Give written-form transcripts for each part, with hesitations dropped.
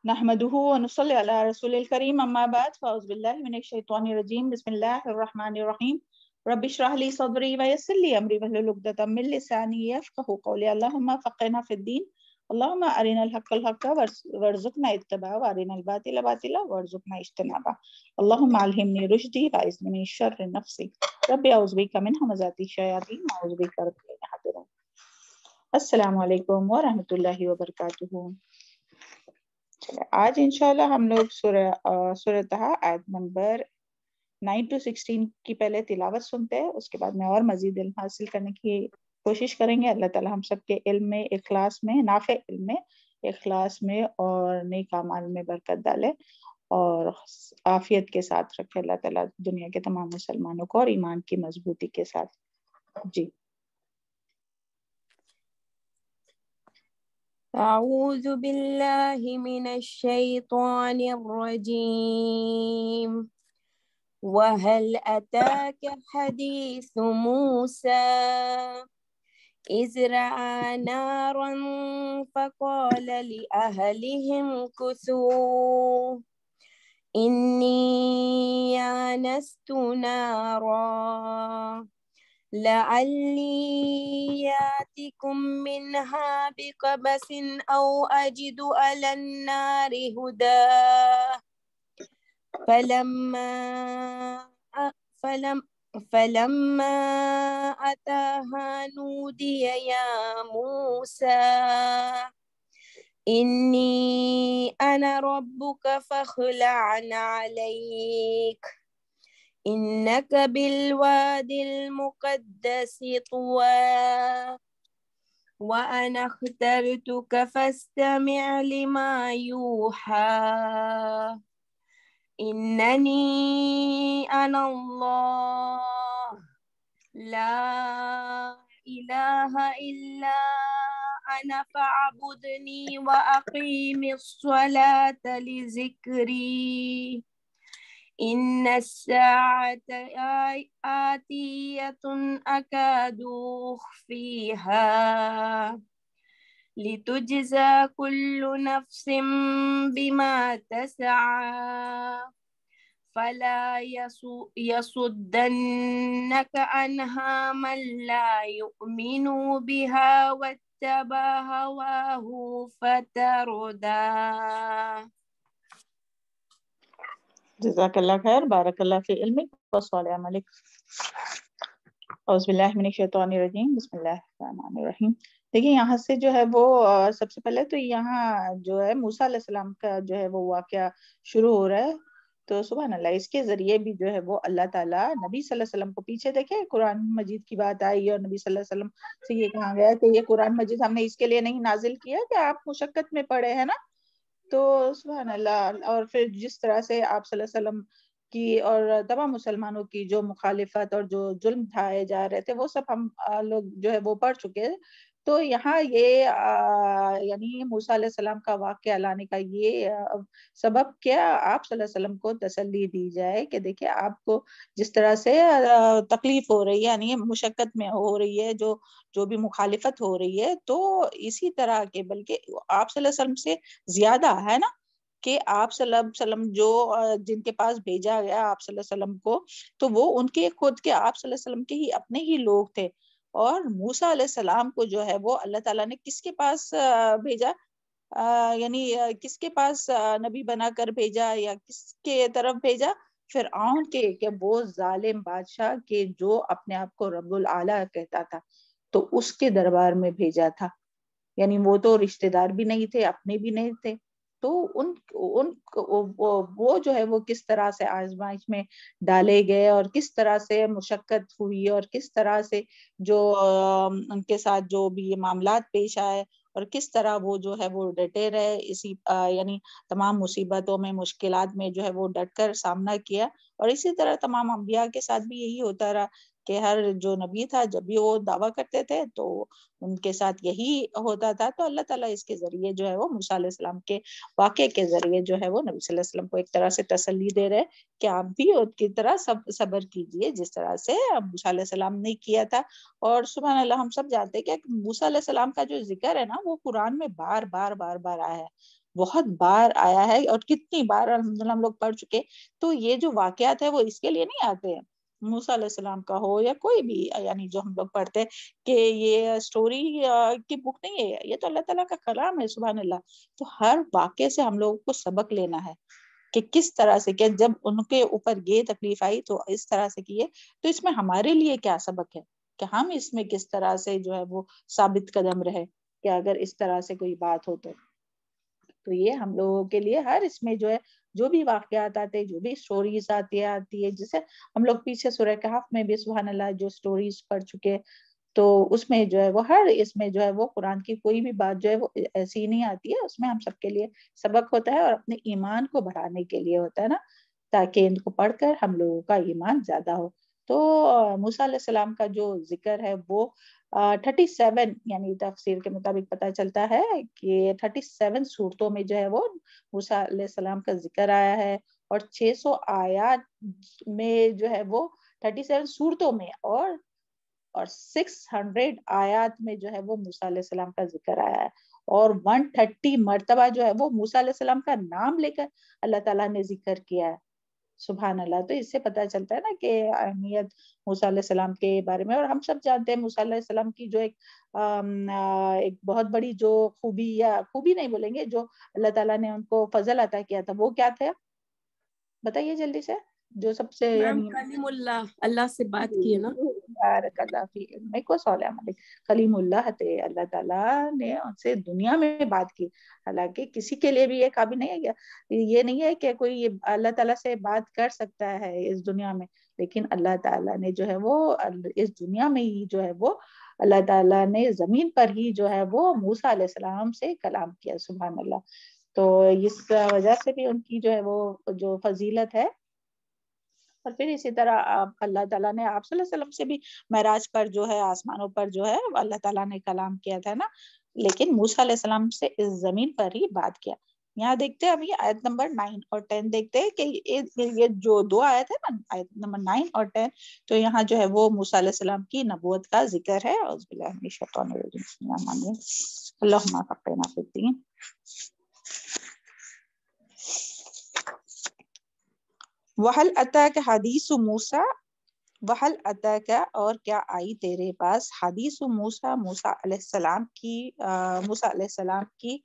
نحمدہ ونصلی علی رسول الکریم اما بعد فاعوذ باللہ من الشیطان الرجیم بسم اللہ الرحمن الرحیم رب اشرح لی صدری ویسر لی امری واحلل عقدۃ من لسانی یفقہوا قولی اللہم فقہنا فی الدین اللہم ارنا الحق حقا وارزقنا اتباعہ وارنا الباطل باطلا وارزقنا اجتنابہ اللہم الہمنی رشدی واعصمنی من شر نفسی رب اعوذ بک من ھمزات الشیاطین واعوذ بک رب ان یحضرون۔ السلام علیکم ورحمۃ اللہ وبرکاتہ۔ آج انشاءاللہ ہم لوگ سورہ طہ آیت نمبر 9 to 16 کی پہلے تلاوت سنتے ہیں، اس کے بعد میں اور مزید علم حاصل کرنے کی کوشش کریں گے۔ اللہ تعالی ہم سب کے علم میں، اخلاص میں، نافع علم میں، اخلاص میں اور نیک اعمال میں برکت ڈالے اور عافیت کے ساتھ رکھے اللہ تعالی دنیا کے تمام مسلمانوں کو، اور ایمان کی مضبوطی کے ساتھ۔ جی اعوذ باللہ من الشیطان الرجیم وَهَلْ أَتَاكَ حَدِيثُ مُوسَى إِذْ رَأَىٰ نَارًا فَقَالَ لِأَهْلِهِ امْكُثُوا إِنِّي آنَسْتُ نَارًا لعلی یاتکم منہا بقبس او اجد علی النار ہدی فلما اتاہا نودی یا موسیٰ انی انا ربک فاخلع علیک انک بالوادی المقدس طوی وانا اخترتک فاستمع لما یوحی اننی انا اللہ لا الہ الا انا فاعبدنی واقیم الصلاة لذکری ان الساعة آتیۃ اکاد اخفیہا لتجزى كل نفس بما تسعى فلا يصدنك عنها من لا يؤمن بها واتبع هواه فتردى۔ جزاک اللہ خیر، بارک اللہ فی علمک وصالح عملک۔ اعوذ باللہ من الشیطان الرجیم بسم اللہ الرحمن الرحیم۔ دیکھیں یہاں سے جو ہے وہ سب سے پہلے تو یہاں جو ہے موسیٰ علیہ السلام کا جو ہے وہ واقعہ شروع ہو رہا ہے، تو سبحان اللہ اس کے ذریعے بھی جو ہے وہ اللہ تعالیٰ نبی صلی اللہ علیہ وسلم کو، پیچھے دیکھیں قرآن مجید کی بات آئی اور نبی صلی اللہ علیہ وسلم سے یہ کہا گیا کہ یہ قرآن مجید ہم نے اس کے لیے نہیں نازل کیا کہ آپ مشقت میں پڑے ہیں نا، تو سبحان اللہ۔ اور پھر جس طرح سے آپ صلی اللہ علیہ وسلم کی اور تمام مسلمانوں کی جو مخالفت اور جو ظلم ڈھائے جا رہے تھے وہ سب ہم لوگ جو ہے وہ پڑھ چکے ہیں، تو یہاں یہ یعنی موسیٰ علیہ السلام کا واقعہ لانے کا یہ سبب کیا، آپ صلی اللہ علیہ وسلم کو تسلی دی جائے کہ دیکھیں آپ کو جس طرح سے تکلیف ہو رہی ہے، یعنی مشقت میں ہو رہی ہے، جو بھی مخالفت ہو رہی ہے، تو اسی طرح کے بلکہ آپ صلی اللہ علیہ وسلم سے زیادہ ہے نا کہ آپ صلی اللہ علیہ وسلم جو جن کے پاس بھیجا گیا آپ صلی اللہ علیہ وسلم کو، تو وہ ان کے خود کے آپ صلی اللہ علیہ وسلم کے ہی اپنے ہی لوگ تھے، اور موسیٰ علیہ السلام کو جو ہے وہ اللہ تعالیٰ نے کس کے پاس بھیجا، یعنی کس کے پاس نبی بنا کر بھیجا یا کس کے طرف بھیجا، فرعون کے، کہ وہ ظالم بادشاہ کے جو اپنے آپ کو رب العلیٰ کہتا تھا، تو اس کے دربار میں بھیجا تھا، یعنی وہ تو رشتہ دار بھی نہیں تھے، اپنے بھی نہیں تھے، تو وہ جو ہے وہ کس طرح سے آزمائش میں ڈالے گئے اور کس طرح سے مشقت ہوئی اور کس طرح سے جو ان کے ساتھ جو بھی یہ معاملات پیش آئے اور کس طرح وہ جو ہے وہ ڈٹے رہے اسی یعنی تمام مصیبتوں میں، مشکلات میں جو ہے وہ ڈٹ کر سامنا کیا، اور اسی طرح تمام انبیاء کے ساتھ بھی یہی ہوتا رہا کہ ہر جو نبی تھا جب بھی وہ دعویٰ کرتے تھے تو ان کے ساتھ یہی ہوتا تھا. تو اللہ تعالیٰ اس کے ذریعے جو ہے وہ موسیٰ علیہ السلام کے واقعے کے ذریعے جو ہے وہ نبی صلی اللہ علیہ وسلم کو ایک طرح سے تسلی دے رہے کہ آپ بھی ان کی طرح صبر کیجئے جس طرح سے موسیٰ علیہ السلام نے کیا تھا. اور سبحان اللہ ہم سب جانتے ہیں کہ موسیٰ علیہ السلام کا جو ذکر ہے نا وہ قرآن میں بار بار آیا ہے, بہت بار آیا ہے, اور کتنی بار الحمدللہ ہم لوگ پڑھ چکے. تو یہ جو واقعات ہے وہ اس کے لیے نہیں آتے ہیں, موسیٰ علیہ السلام کا ہو یا کوئی بھی, یعنی جو ہم لوگ پڑھتے کہ یہ سٹوری کی بک نہیں ہے, یہ تو اللہ تعالیٰ کا کلام ہے. سبحان اللہ. تو ہر واقعے سے ہم لوگوں کو سبق لینا ہے کہ کس طرح سے, کہ جب ان کے اوپر یہ تکلیف آئی تو اس طرح سے کیے, تو اس میں ہمارے لیے کیا سبق ہے کہ ہم اس میں کس طرح سے جو ہے وہ ثابت قدم رہے کہ اگر اس طرح سے کوئی بات ہو تو یہ ہم لوگوں کے لیے ہر اس میں جو ہے جو بھی واقعات آتے, جو بھی سٹوریز آتی ہے, جسے ہم لوگ پیچھے سورہ کہف میں بھی سبحان اللہ جو سٹوریز پڑھ چکے, تو اس میں جو ہے وہ ہر اس میں جو ہے وہ قرآن کی کوئی بھی بات جو ہے وہ ایسی نہیں آتی ہے, اس میں ہم سب کے لیے سبق ہوتا ہے اور اپنے ایمان کو بڑھانے کے لیے ہوتا ہے نا, تاکہ ان کو پڑھ کر ہم لوگوں کا ایمان زیادہ ہو. تو موسیٰ علیہ السلام کا جو ذکر ہے وہ 37 یعنی تفسیر کے مطابق پتہ چلتا ہے کہ 37 صورتوں میں جو ہے وہ موسیٰ علیہ السلام کا ذکر آیا ہے, اور 600 آیات میں جو ہے وہ 37 صورتوں میں اور 600 آیات میں جو ہے وہ موسیٰ علیہ السلام کا ذکر آیا ہے, اور 130 مرتبہ جو ہے وہ موسیٰ علیہ السلام کا نام لے کر اللہ تعالیٰ نے ذکر کیا ہے. سبحان اللہ. تو اس سے پتہ چلتا ہے نا کہ اہمیت موسیٰ علیہ السلام کے بارے میں, اور ہم سب جانتے ہیں موسیٰ علیہ السلام کی جو ایک بہت بڑی جو خوبی, یا خوبی نہیں بولیں گے, جو اللہ تعالیٰ نے ان کو فضل عطا کیا تھا, وہ کیا تھا بتائیے جلدی سے, جو سب سے میم کلیم اللہ, اللہ سے بات کی ہے نا. بارک اللہ فی علمک و صالح علیک. کلیم اللہ تھے, اللہ تعالیٰ نے ان سے دنیا میں بات کی, حالانکہ کسی کے لیے بھی یہ قابل نہیں ہے, یہ نہیں ہے کہ کوئی اللہ تعالیٰ سے بات کر سکتا ہے اس دنیا میں, لیکن اللہ تعالیٰ نے جو ہے وہ اس دنیا میں ہی جو ہے وہ اللہ تعالیٰ نے زمین پر ہی جو ہے وہ موسیٰ علیہ السلام سے کلام کیا. سبحان اللہ. تو اس وجہ سے بھی ان کی جو ہے وہ جو فضیلت ہے. اور پھر اسی طرح اللہ تعالیٰ نے آپ صلی اللہ علیہ وسلم سے بھی معراج پر جو ہے آسمانوں پر جو ہے اللہ تعالیٰ نے کلام کیا تھا نا, لیکن موسیٰ علیہ السلام سے اس زمین پر ہی بات کیا. یہاں دیکھتے ہیں ابھی آیت نمبر 9 اور 10 دیکھتے ہیں کہ یہ جو دو آیت ہے نا, آیت نمبر 9 اور 10, تو یہاں جو ہے وہ موسیٰ علیہ السلام کی نبوت کا ذکر ہے. اعوذ باللہ من الشیطان الرجیم, بسم اللہ الرحمن الرحیم, اللہم فقہنا فی الدین. وَهَلْ أَتَاكَ حَدِيثُ مُوسَىٰ, وَهَلْ أَتَاكَ اور کیا آئی تیرے پاس, حدیث موسیٰ, موسیٰ علیہ السلام کی موسیٰ علیہ السلام کی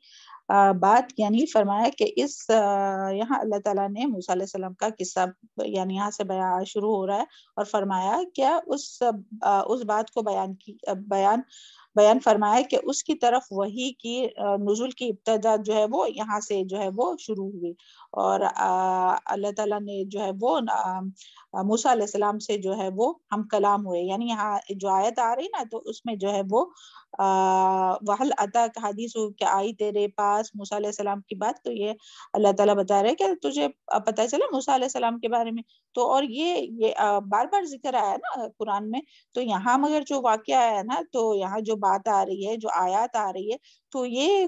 بات, یعنی فرمایا کہ اس یہاں اللہ تعالیٰ نے موسیٰ علیہ السلام کا قصہ یعنی یہاں سے بیان شروع ہو رہا ہے, اور فرمایا کیا اس بات کو بیان فرمایا کہ اس کی طرف وحی کی نزول کی ابتدا جو ہے وہ یہاں سے جو ہے وہ شروع ہوئی, اور اللہ تعالیٰ نے جو ہے وہ موسیٰ علیہ السلام سے جو ہے وہ ہم کلام ہوئے. یعنی یہاں جو آیت آ رہی نا, تو اس میں جو ہے وہ وَهَلْ أَتَاكَ حَدِيثُ کہ آئی تیرے پاس موسیٰ علیہ السلام کی بات, تو یہ اللہ تعالیٰ بتا رہے کہ تجھے پتہ چلا موسیٰ علیہ السلام کے بارے میں. تو اور یہ بار بار ذکر آیا نا قرآن میں, تو یہاں مگر جو واقعہ ہے نا, تو یہاں جو بات آ رہی ہے, جو آیات آ رہی ہے, تو یہ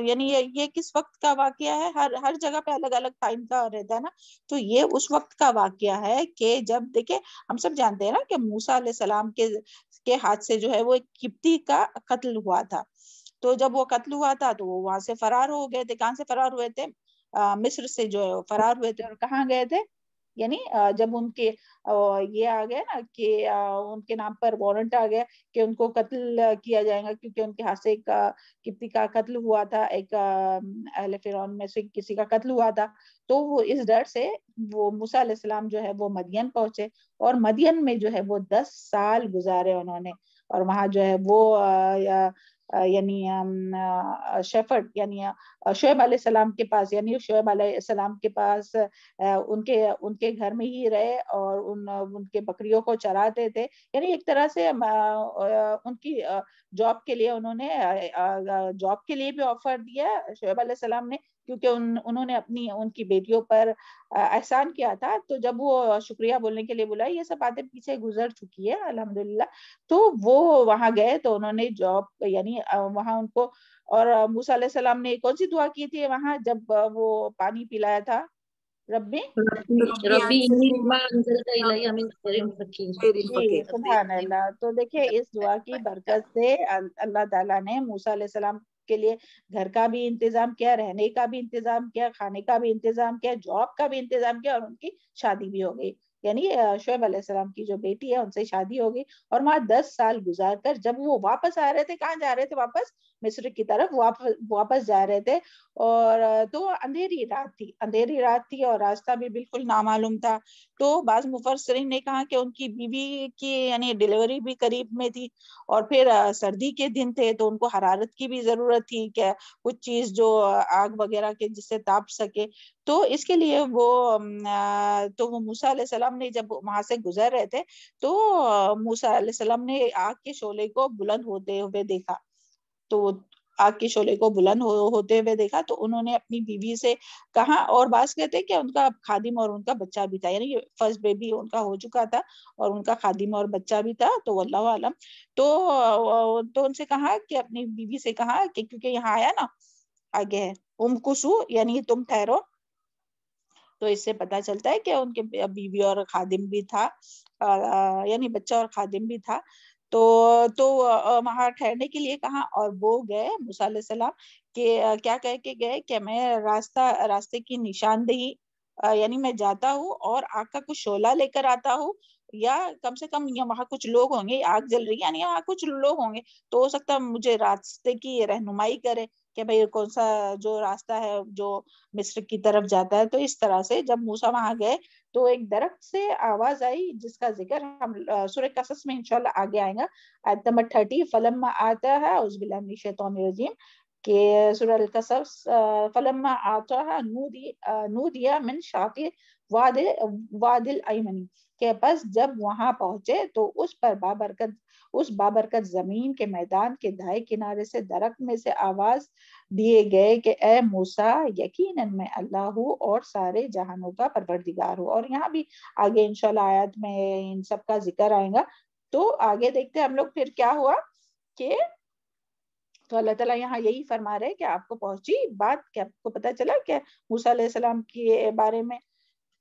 یعنی یہ کس وقت کا واقعہ ہے, ہر جگہ پہ الگ الگ ٹائم کا رہتا ہے نا, تو یہ اس وقت کا واقعہ ہے کہ جب دیکھیں ہم سب جانتے ہیں نا کہ موسیٰ علیہ السلام کے ہاتھ سے جو ہے وہ ایک قبطی کا قتل ہوا تھا. تو جب وہ قتل ہوا تھا تو وہ وہاں سے فرار ہو گئے تھے. کہاں سے فرار ہوئے تھے؟ مصر سے جو ہے فرار ہوئے تھے. اور کہاں گئے تھے؟ یعنی جب ان کے یہ آ گیا نا کہ ان کے نام پر وارنٹ آ گیا کہ ان کو قتل کیا جائے گا, کیونکہ ان کے ہاتھ سے ایک قبطی کا قتل ہوا تھا, ایک اہل فرعون میں سے کسی کا قتل ہوا تھا. تو وہ اس ڈر سے وہ موسیٰ علیہ السلام جو ہے وہ مدین پہنچے, اور مدین میں جو ہے وہ 10 سال گزارے انہوں نے, اور وہاں جو ہے وہ یعنی شیفرڈ یعنی شعیب علیہ السلام کے پاس, یعنی شعیب علیہ السلام کے پاس ان کے گھر میں ہی رہے, اور ان کے بکریوں کو چراتے تھے. یعنی ایک طرح سے ان کی جاب کے لیے انہوں نے جاب کے لیے بھی آفر دیا شعیب علیہ السلام نے, کیونکہ انہوں نے ان کی بیٹیوں پر احسان کیا تھا. تو جب وہ شکریہ بولنے کے لیے بلائی، یہ سب باتیں پیچھے گزر چکی ہے الحمدللہ. تو وہ وہاں گئے تو انہوں نے جاب یعنی وہاں ان کو، اور موسیٰ علیہ السلام نے کون سی دعا کی تھی وہاں جب وہ پانی پلایا تھا؟ ربی جی سبحان اللہ. تو دیکھیں اس دعا کی برکت سے اللہ تعالیٰ نے موسیٰ علیہ السلام کے لیے گھر کا بھی انتظام کیا، رہنے کا بھی انتظام کیا، کھانے کا بھی انتظام کیا، جاب کا بھی انتظام کیا، اور ان کی شادی بھی ہو گئی. یعنی شعیب علیہ السلام کی جو بیٹی ہے ان سے شادی ہو گئی. اور وہاں 10 سال گزار کر جب وہ واپس آ رہے تھے، کہاں جا رہے تھے؟ واپس مصر کی طرف واپس جا رہے تھے. اور تو اندھیری رات تھی اور راستہ بھی بالکل نامعلوم تھا. تو بعض مفسرین نے کہا کہ ان کی بیوی کی یعنی ڈیلیوری بھی قریب میں تھی، اور پھر سردی کے دن تھے تو ان کو حرارت کی بھی ضرورت تھی کہ کچھ چیز جو آگ وغیرہ کے جس سے تاپ سکے. تو اس کے لیے وہ موسیٰ علیہ السلام نے جب وہاں سے گزر رہے تھے تو موسیٰ علیہ السلام نے آگ کے شعلے کو بلند ہوتے ہوئے دیکھا. تو آگ کے شعلے کو بلند ہوتے ہوئے دیکھا تو انہوں نے اپنی بیوی سے کہا، اور بعض کہتے ہیں کہ ان کا خادم اور ان کا بچہ بھی تھا، یعنی فرسٹ بیبی ان کا ہو چکا تھا اور ان کا خادم اور بچہ بھی تھا. تو واللہ عالم. تو ان سے کہا کہ اپنی بیوی سے کہا کہ کیونکہ یہاں آیا نا آگے ہے کسو یعنی تم ٹھہرو. تو اس سے پتا چلتا ہے کہ ان کے بیوی اور خادم بھی تھا، یعنی بچہ اور خادم بھی تھا. تو وہاں ٹھہرنے کے لیے کہا، اور وہ گئے موسیٰ علیہ السلام کہ کیا کہہ کے گئے کہ میں راستے کی نشاندہی یعنی میں جاتا ہوں اور آگ کا کچھ شعلہ لے کر آتا ہوں، یا کم سے کم وہاں کچھ لوگ ہوں گے، آگ جل رہی ہے یعنی وہاں کچھ لوگ ہوں گے تو ہو سکتا ہے مجھے راستے کی رہنمائی کرے کہ بھئی کون سا جو راستہ ہے جو مصر کی طرف جاتا ہے. تو اس طرح سے جب موسیٰ وہاں گئے تو ایک درخت سے آواز آئی جس کا ذکر ہم سورہ قصص میں انشاءاللہ آگے آئیں گا، آیت نمبر 30. فلما آتاها اعوذ باللہ من الشیطان الرجیم کہ سورہ القصص فلما آتاها نودی من شاطئ واد الایمن کہ بس جب وہاں پہنچے تو اس بابرکت زمین کے میدان کے دائیں کنارے سے درخت میں سے آواز دیے گئے کہ اے موسیٰ یقیناً میں اللہ ہوں اور سارے جہانوں کا پروردگار ہوں. اور یہاں بھی آگے انشاءاللہ آیات میں ان سب کا ذکر آئے گا. تو آگے دیکھتے ہیں ہم لوگ پھر کیا ہوا کہ تو اللہ تعالیٰ یہاں یہی فرما رہے کہ آپ کو پہنچی بات، کہ آپ کو پتا چلا کہ موسیٰ علیہ السلام کے بارے میں.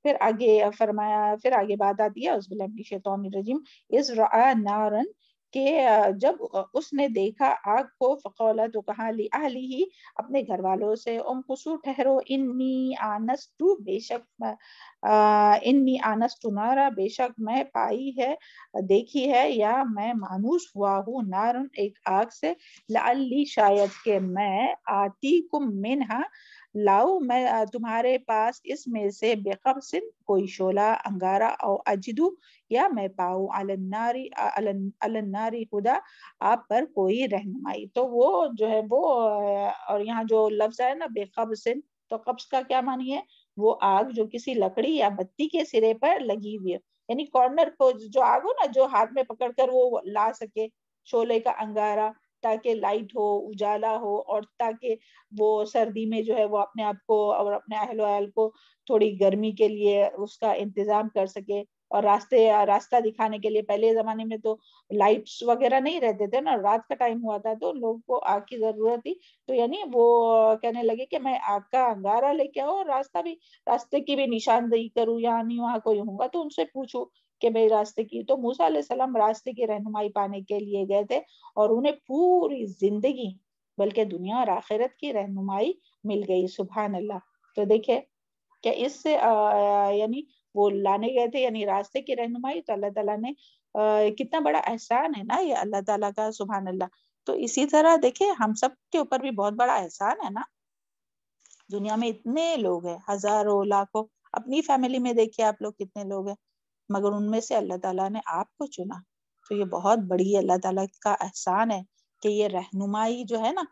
پھر آگے فرمایا، پھر آگے بات آتی ہے اعوذ باللہ من الشیطان الرجیم اذ رأى نارا کہ جب اس نے دیکھا آگ کو، فقال تو کہا لأہلہ اپنے گھر والوں سے امکثوا ٹھہرو، انی آنست نارا بے شک میں پائی ہے دیکھی ہے یا میں مانوس ہوا ہوں نارن ایک آگ سے، لعلی شاید کہ میں آتیکم منہا لاؤ میں تمہارے پاس اس میں سے بقبس کوئی شعلہ انگارہ او اجدو یا میں پاؤں علی النار ہدی آپ پر کوئی رہنمائی. تو وہ جو ہے وہ اور یہاں جو لفظ ہے نا بے قبس، تو قبس کا کیا معنی ہے؟ وہ آگ جو کسی لکڑی یا بتی کے سرے پر لگی ہوئی ہے، یعنی کارنر کو جو آگ ہو نا جو ہاتھ میں پکڑ کر وہ لا سکے شعلے کا انگارہ، تاکہ لائٹ ہو، اجالا ہو، اور تاکہ وہ سردی میں جو ہے وہ اپنے آپ کو اور اپنے اہل و عیال کو تھوڑی گرمی کے لیے اس کا انتظام کر سکے. اور راستہ دکھانے کے لیے پہلے زمانے میں تو لائٹس وغیرہ نہیں رہتے تھے نا، رات کا ٹائم ہوا تھا تو لوگوں کو آگ کی ضرورت تھی. تو یعنی وہ کہنے لگے کہ میں آگ کا انگارہ لے کے آؤں، راستے کی بھی نشاندہی کروں، یعنی وہاں کوئی ہوگا تو ان سے پوچھوں کہ بھئی راستے کی. تو موسیٰ علیہ السلام راستے کی رہنمائی پانے کے لیے گئے تھے اور انہیں پوری زندگی بلکہ دنیا اور آخرت کی رہنمائی مل گئی. سبحان اللہ. تو دیکھیں کہ اس سے یعنی وہ لانے گئے تھے یعنی راستے کی رہنمائی. تو اللہ تعالیٰ نے کتنا بڑا احسان ہے نا یہ اللہ تعالیٰ کا، سبحان اللہ. تو اسی طرح دیکھیں ہم سب کے اوپر بھی بہت بڑا احسان ہے نا. دنیا میں اتنے لوگ ہیں، ہزاروں لاکھوں، اپنی فیملی میں دیکھیے آپ لوگ کتنے لوگ ہیں، مگر ان میں سے اللہ تعالیٰ نے آپ کو چنا. تو یہ بہت بڑی اللہ تعالیٰ کا احسان ہے کہ یہ رہنمائی جو ہے نا،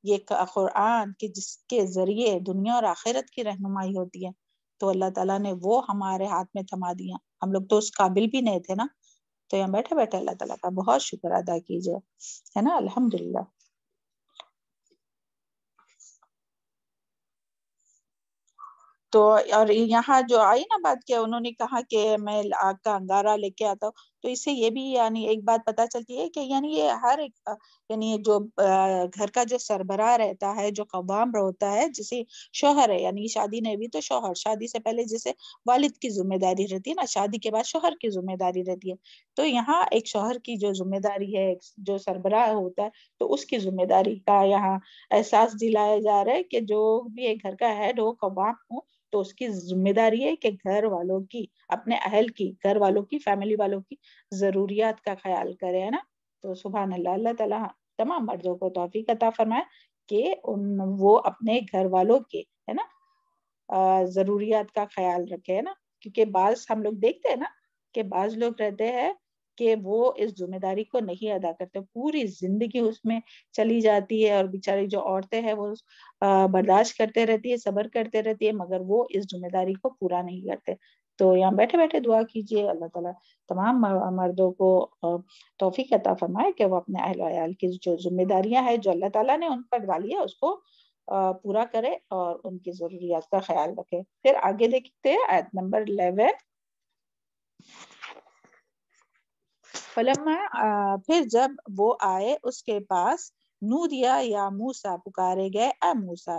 یہ قرآن کہ جس کے ذریعے دنیا اور آخرت کی رہنمائی ہوتی ہے، تو اللہ تعالیٰ نے وہ ہمارے ہاتھ میں تھما دیا. ہم لوگ تو اس قابل بھی نہیں تھے نا. تو یہاں بیٹھے بیٹھے اللہ تعالیٰ کا بہت شکر ادا کیجئے، ہے نا. الحمدللہ. تو اور یہاں جو آئی نا بات کیا انہوں نے کہا کہ میں آگ کا انگارہ لے کے آتا ہوں، تو اس سے یہ بھی یعنی ایک بات پتہ چلتی ہے کہ یعنی یہ ہر ایک یعنی جو گھر کا جو سربراہ رہتا ہے، جو قوام ہوتا ہے، جسے شوہر ہے، یعنی شادی نہیں بھی تو شوہر، شادی سے پہلے جسے والد کی ذمہ داری رہتی ہے نا، شادی کے بعد شوہر کی ذمہ داری رہتی ہے، تو یہاں ایک شوہر کی جو ذمہ داری ہے، جو سربراہ ہوتا ہے، تو اس کی ذمہ داری کا یہاں احساس دلایا جا رہا ہے کہ جو بھی ایک گھر کا ہیڈ ہو، قوام ہو، تو اس کی ذمہ داری ہے کہ گھر والوں کی، اپنے اہل کی، گھر والوں کی، فیملی والوں کی ضروریات کا خیال کرے، ہے نا۔ تو سبحان اللہ، اللہ تعالیٰ تمام مردوں کو توفیق عطا فرمائے کہ وہ اپنے گھر والوں کے، ہے نا، ضروریات کا خیال رکھے، ہے نا، کیونکہ بعض ہم لوگ دیکھتے ہیں نا کہ بعض لوگ رہتے ہیں کہ وہ اس ذمہ داری کو نہیں ادا کرتے، پوری زندگی اس میں چلی جاتی ہے، اور بیچاری جو عورتیں ہیں وہ برداشت کرتے رہتی ہے، صبر کرتے رہتی ہے، مگر وہ اس ذمہ داری کو پورا نہیں کرتے۔ تو یہاں بیٹھے بیٹھے دعا کیجئے اللہ تعالیٰ تمام مردوں کو توفیق عطا فرمائے کہ وہ اپنے اہل و عیال کی جو ذمہ داریاں ہیں جو اللہ تعالیٰ نے ان پر ڈالی ہے اس کو پورا کرے اور ان کی ضروریات کا خیال رکھے۔ پھر آگے دیکھتے ہیں آیت نمبر 11۔ فلما پھر جب وہ آئے اس کے پاس، نودیا یا موسیٰ پکارے گئے، اے موسیٰ،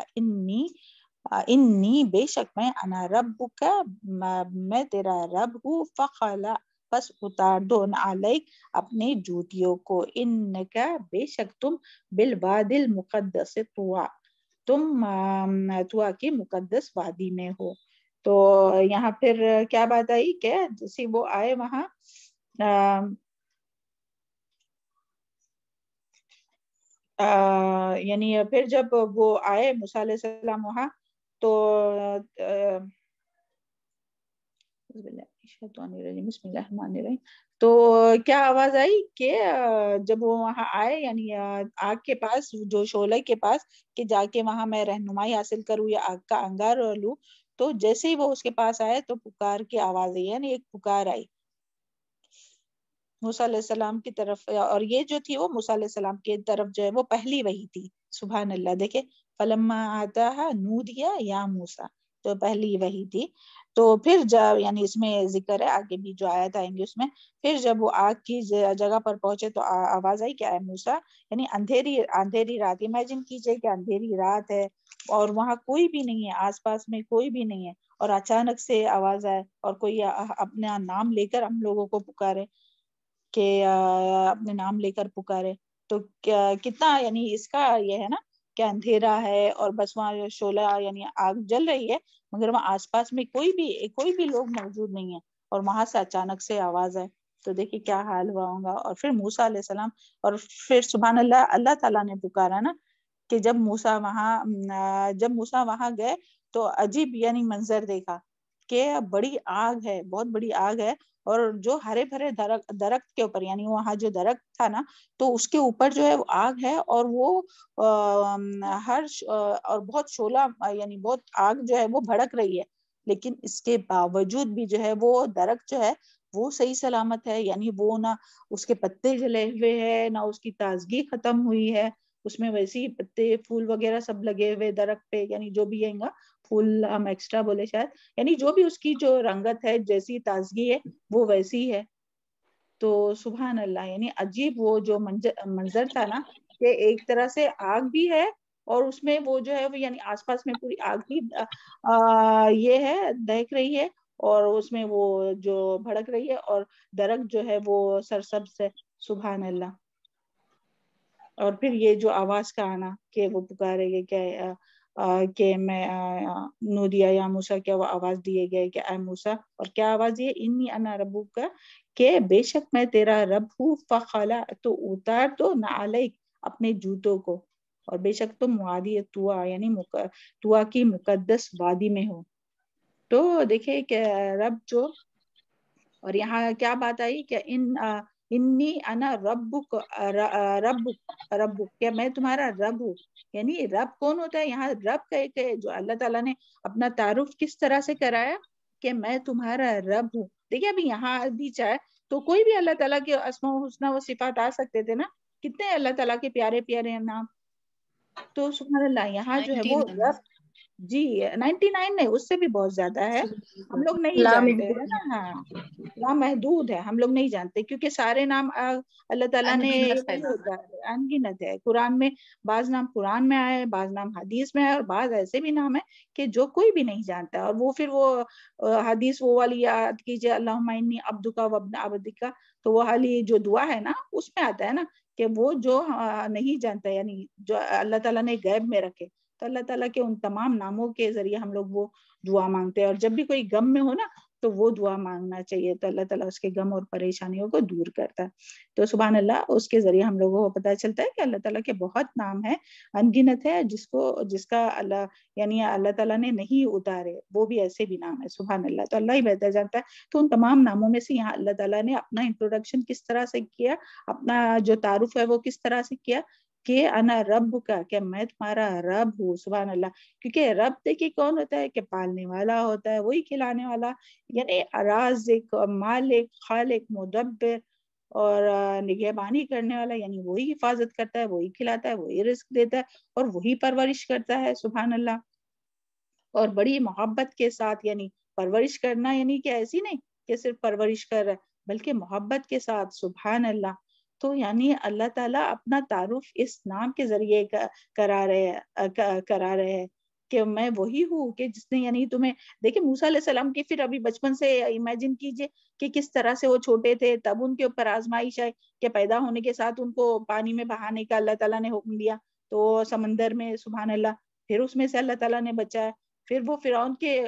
انی بے شک میں، انا ربک میں تیرا رب ہوں، فخلا پس اتار دو علیک اپنے جوتیوں کو، انکا بے شک تم، بالواد المقدس طوا تم طوا کی مقدس وادی میں ہو۔ تو یہاں پھر کیا بات آئی کہ جیسے وہ آئے وہاں یعنی پھر جب وہ آئے موسیٰ علیہ السلام وہاں، تو بسم اللہ الرحمن الرحیم، تو کیا آواز آئی کہ جب وہ وہاں آئے یعنی آگ کے پاس، جو شعلہ کے پاس، کہ جا کے وہاں میں رہنمائی حاصل کروں یا آگ کا انگار لوں، تو جیسے ہی وہ اس کے پاس آئے تو پکار کی آواز آئی، یعنی ایک پکار آئی موسیٰ علیہ السلام کی طرف، اور یہ جو تھی وہ موسیٰ علیہ السلام کی طرف جو ہے وہ پہلی وحی تھی۔ سبحان اللہ، دیکھیں فلما آتاہا نودیا یا موسیٰ، تو پہلی وحی تھی۔ تو پھر جب یعنی اس میں ذکر ہے، آگے بھی جو آیت آئیں گی اس میں، پھر جب وہ آگ کی جگہ پر پہنچے تو آواز آئی کہ اے موسیٰ، یعنی اندھیری رات، امیجن کیجئے کہ اندھیری رات ہے اور وہاں کوئی بھی نہیں ہے، آس پاس میں کوئی بھی نہیں ہے، اور اچانک سے آواز آئے اور کوئی اپنا نام لے کر ہم لوگوں کو پکارے، کہ اپنے نام لے کر پکارے، تو کتنا یعنی اس کا یہ ہے نا کہ اندھیرا ہے اور بس وہاں شعلہ یعنی آگ جل رہی ہے، مگر وہاں آس پاس میں کوئی بھی لوگ موجود نہیں ہے، اور وہاں سے اچانک سے آواز ہے، تو دیکھیے کیا حال ہوا ہوگا۔ اور پھر موسیٰ علیہ السلام، اور پھر سبحان اللہ، اللہ تعالیٰ نے پکارا نا کہ جب موسیٰ وہاں گئے تو عجیب یعنی منظر دیکھا کہ بڑی آگ ہے، بہت بڑی آگ ہے، اور جو ہرے بھرے درخت کے اوپر، یعنی وہاں جو درخت تھا نا تو اس کے اوپر جو ہے وہ آگ ہے، اور وہ اور بہت شعلہ یعنی بہت آگ جو ہے وہ بھڑک رہی ہے، لیکن اس کے باوجود بھی جو ہے وہ درخت جو ہے وہ صحیح سلامت ہے، یعنی وہ نہ اس کے پتے جلے ہوئے ہیں، نہ اس کی تازگی ختم ہوئی ہے، اس میں ویسے ہی پتے پھول وغیرہ سب لگے ہوئے درخت پہ، یعنی جو بھی ہے گا پھول ہم ایکسٹرا بولے شاید، یعنی جو بھی اس کی جو رنگت ہے، جیسی تازگی ہے وہ ویسی ہے۔ تو سبحان اللہ، یعنی عجیب وہ جو منظر تھا نا کہ ایک طرح سے آگ بھی ہے، اور اس میں وہ جو ہے وہ یعنی آس پاس میں پوری آگ بھی یہ ہے دہک رہی ہے، اور اس میں وہ جو بھڑک رہی ہے، اور درخت جو ہے وہ سرسبز ہے۔ سبحان اللہ۔ اور پھر یہ جو آواز کا آنا کہ وہ پکارے گئے کہ میں نودیا یا موسیٰ، کیا وہ آواز دیے گئے کہ اے موسیٰ، اور کیا آواز یہ انی انا ربک کا، کہ بے شک میں تیرا رب ہوں، فخلا تو اتار دو نعلیک اپنے جوتوں کو، اور بے شک تم وادی طوا یعنی طوا کی مقدس وادی میں ہو۔ تو دیکھیں کہ رب جو، اور یہاں کیا بات آئی کہ انی انا ربک کیا میں تمہارا رب ہوں، یعنی رب کون ہوتا ہے یہاں؟ رب کا ایک جو اللہ تعالیٰ نے اپنا تعارف کس طرح سے کرایا کہ میں تمہارا رب ہوں۔ دیکھیں ابھی یہاں بھی چاہے تو کوئی بھی اللہ تعالیٰ کے اسماء الحسنی و صفات آ سکتے تھے نا، کتنے اللہ تعالیٰ کے پیارے پیارے نام، تو سبحان اللہ یہاں جو ہے وہ رب جی 99 نہیں، اس سے بھی بہت زیادہ ہے، ہم لوگ نہیں جانتے ہیں نا. ہاں لامحدود ہے، ہم لوگ نہیں جانتے کیونکہ سارے نام اللہ تعالیٰ نے وہی ہوتا ہے، انگنت ہے. قرآن میں بعض نام قرآن میں آئے، بعض نام حدیث میں آئے، اور بعض ایسے بھی نام ہے کہ جو کوئی بھی نہیں جانتا. اور وہ پھر وہ حدیث وہ والی یاد کیجیے، اللہم انی عبدک وابن عبدک، تو وہ والی جو دعا ہے نا اس میں آتا ہے نا کہ وہ جو نہیں جانتا، یعنی جو اللہ تعالیٰ نے غیب میں رکھے، تو اللہ تعالیٰ کے ان تمام ناموں کے ذریعے ہم لوگ وہ دعا مانگتے ہیں. اور جب بھی کوئی غم میں ہو نا تو وہ دعا مانگنا چاہیے، تو اللہ تعالیٰ اس کے غم اور پریشانیوں کو دور کرتا ہے. تو سبحان اللہ، اس کے ذریعے ہم لوگوں کو پتہ چلتا ہے کہ اللہ تعالیٰ کے بہت نام ہیں، انگنت ہے، جس کا اللہ یعنی اللہ تعالیٰ نے نہیں اتارے، وہ بھی ایسے بھی نام ہے. سبحان اللہ، تو اللہ ہی بہتر جانتا ہے. تو ان تمام ناموں میں سے یہاں اللہ تعالیٰ نے اپنا انٹروڈکشن کس طرح سے کیا، اپنا جو تعارف ہے وہ کس طرح سے کیا کہ انا رب کا، کہ میں تمہارا رب ہوں. سبحان اللہ. کیونکہ رب دیکھیے کون ہوتا ہے کہ پالنے والا ہوتا ہے، وہی کھلانے والا، یعنی رازق، مالک، خالق، مدبر اور نگہبانی کرنے والا، یعنی وہی حفاظت کرتا ہے، وہی کھلاتا ہے، وہی رزق دیتا ہے اور وہی پرورش کرتا ہے. سبحان اللہ. اور بڑی محبت کے ساتھ، یعنی پرورش کرنا یعنی کہ ایسی نہیں کہ صرف پرورش کر رہا ہے، بلکہ محبت کے ساتھ. سبحان اللہ. تو یعنی اللہ تعالیٰ اپنا تعارف اس نام کے ذریعے کرا رہے ہیں کہ میں وہی ہوں کہ جس نے، یعنی تمہیں دیکھیں موسیٰ علیہ السلام کی پھر ابھی بچپن سے امیجن کیجئے کہ کس طرح سے وہ چھوٹے تھے، تب ان کے اوپر آزمائش ہے کہ پیدا ہونے کے ساتھ ان کو پانی میں بہانے کا اللہ تعالیٰ نے حکم دیا، تو سمندر میں. سبحان اللہ. پھر اس میں سے اللہ تعالیٰ نے بچایا. پھر وہ فرعون کے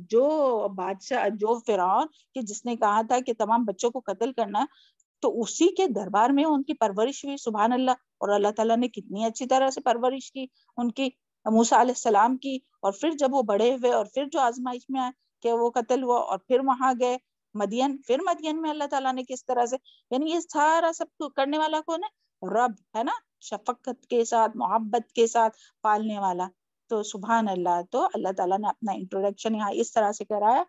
جو بادشاہ، جو فرعون کہ جس نے کہا تھا کہ تمام بچوں کو قتل کرنا، تو اسی کے دربار میں ان کی پرورش ہوئی. سبحان اللہ. اور اللہ تعالیٰ نے کتنی اچھی طرح سے پرورش کی ان کی، موسیٰ علیہ السلام کی. اور پھر جب وہ بڑے ہوئے اور پھر جو آزمائش میں آئے کہ وہ قتل ہوا، اور پھر وہاں گئے مدین، پھر مدین میں اللہ تعالیٰ نے کس طرح سے، یعنی یہ سارا سب کرنے والا کون ہے؟ رب ہے نا، شفقت کے ساتھ، محبت کے ساتھ پالنے والا. تو سبحان اللہ. تو اللہ تعالیٰ نے اپنا انٹروڈکشن یہاں اس طرح سے کرایا.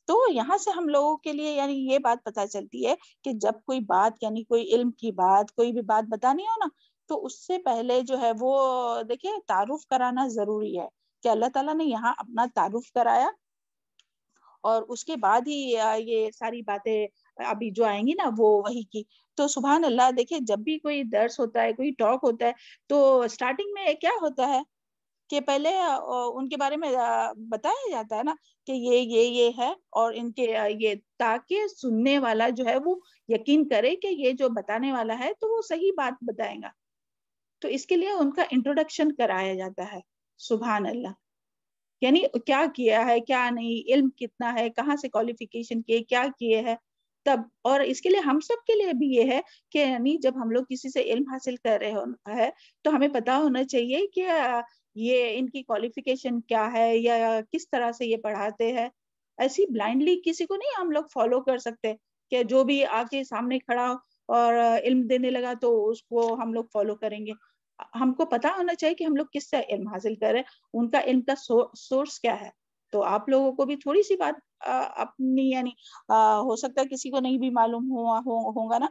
تو یہاں سے ہم لوگوں کے لیے یعنی یہ بات پتہ چلتی ہے کہ جب کوئی بات، یعنی کوئی علم کی بات، کوئی بھی بات بتانی ہو نا، تو اس سے پہلے جو ہے وہ دیکھیں تعارف کرانا ضروری ہے، کہ اللہ تعالیٰ نے یہاں اپنا تعارف کرایا اور اس کے بعد ہی یہ ساری باتیں ابھی جو آئیں گی نا وہ وہی کی. تو سبحان اللہ. دیکھیں جب بھی کوئی درس ہوتا ہے، کوئی ٹاک ہوتا ہے، تو سٹارٹنگ میں کیا ہوتا ہے کہ پہلے ان کے بارے میں بتایا جاتا ہے نا کہ یہ ہے، اور ان کے یہ، تاکہ سننے والا جو ہے وہ یقین کرے کہ یہ جو بتانے والا ہے تو وہ صحیح بات بتائے گا. تو اس کے لیے ان کا انٹروڈکشن کرایا جاتا ہے. سبحان اللہ. یعنی کیا کیا ہے، کیا نہیں، علم کتنا ہے، کہاں سے کوالیفیکیشن کیے، کیا کیے ہے تب. اور اس کے لیے ہم سب کے لیے بھی یہ ہے کہ یعنی جب ہم لوگ کسی سے علم حاصل کر رہے ہیں تو ہمیں پتا ہونا چاہیے کہ یہ ان کی کوالیفیکیشن کیا ہے، یا کس طرح سے یہ پڑھاتے ہیں. ایسی بلائنڈلی کسی کو نہیں ہم لوگ فالو کر سکتے کہ جو بھی آ کے سامنے کھڑا اور علم دینے لگا تو اس کو ہم لوگ فالو کریں گے. ہم کو پتا ہونا چاہیے کہ ہم لوگ کس سے علم حاصل کر رہے ہیں، ان کا علم کا سورس کیا ہے. تو آپ لوگوں کو بھی تھوڑی سی بات اپنی، یعنی ہو سکتا ہے کسی کو نہیں بھی معلوم ہوگا نا،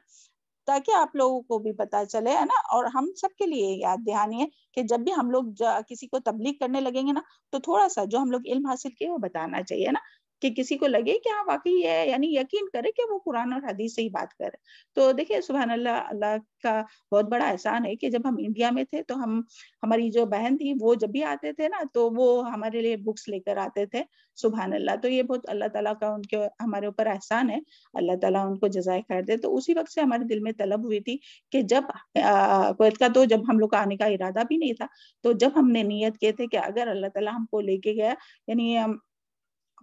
تاکہ آپ لوگوں کو بھی پتا چلے ہے نا. اور ہم سب کے لیے یاد دہانی ہے کہ جب بھی ہم لوگ کسی کو تبلیغ کرنے لگیں گے نا، تو تھوڑا سا جو ہم لوگ علم حاصل کیے وہ بتانا چاہیے نا، کہ کسی کو لگے کہ ہاں واقعی ہے، یعنی یقین کرے کہ وہ قرآن اور حدیث سے ہی بات کرے. تو دیکھیں سبحان اللہ. اللہ کا بہت بڑا احسان ہے کہ جب ہم انڈیا میں تھے تو ہماری جو بہن تھی وہ جب بھی آتے تھے نا تو وہ ہمارے لیے بکس لے کر آتے تھے. سبحان اللہ. تو یہ بہت اللہ تعالیٰ کا ان کے ہمارے اوپر احسان ہے. اللہ تعالیٰ ان کو جزائے خیر دے. تو اسی وقت سے ہمارے دل میں طلب ہوئی تھی کہ جب کویت کا، تو جب ہم لوگ کا آنے کا ارادہ بھی نہیں تھا، تو جب ہم نے نیت کیے تھے کہ اگر اللہ تعالیٰ ہم کو لے کے گیا یعنی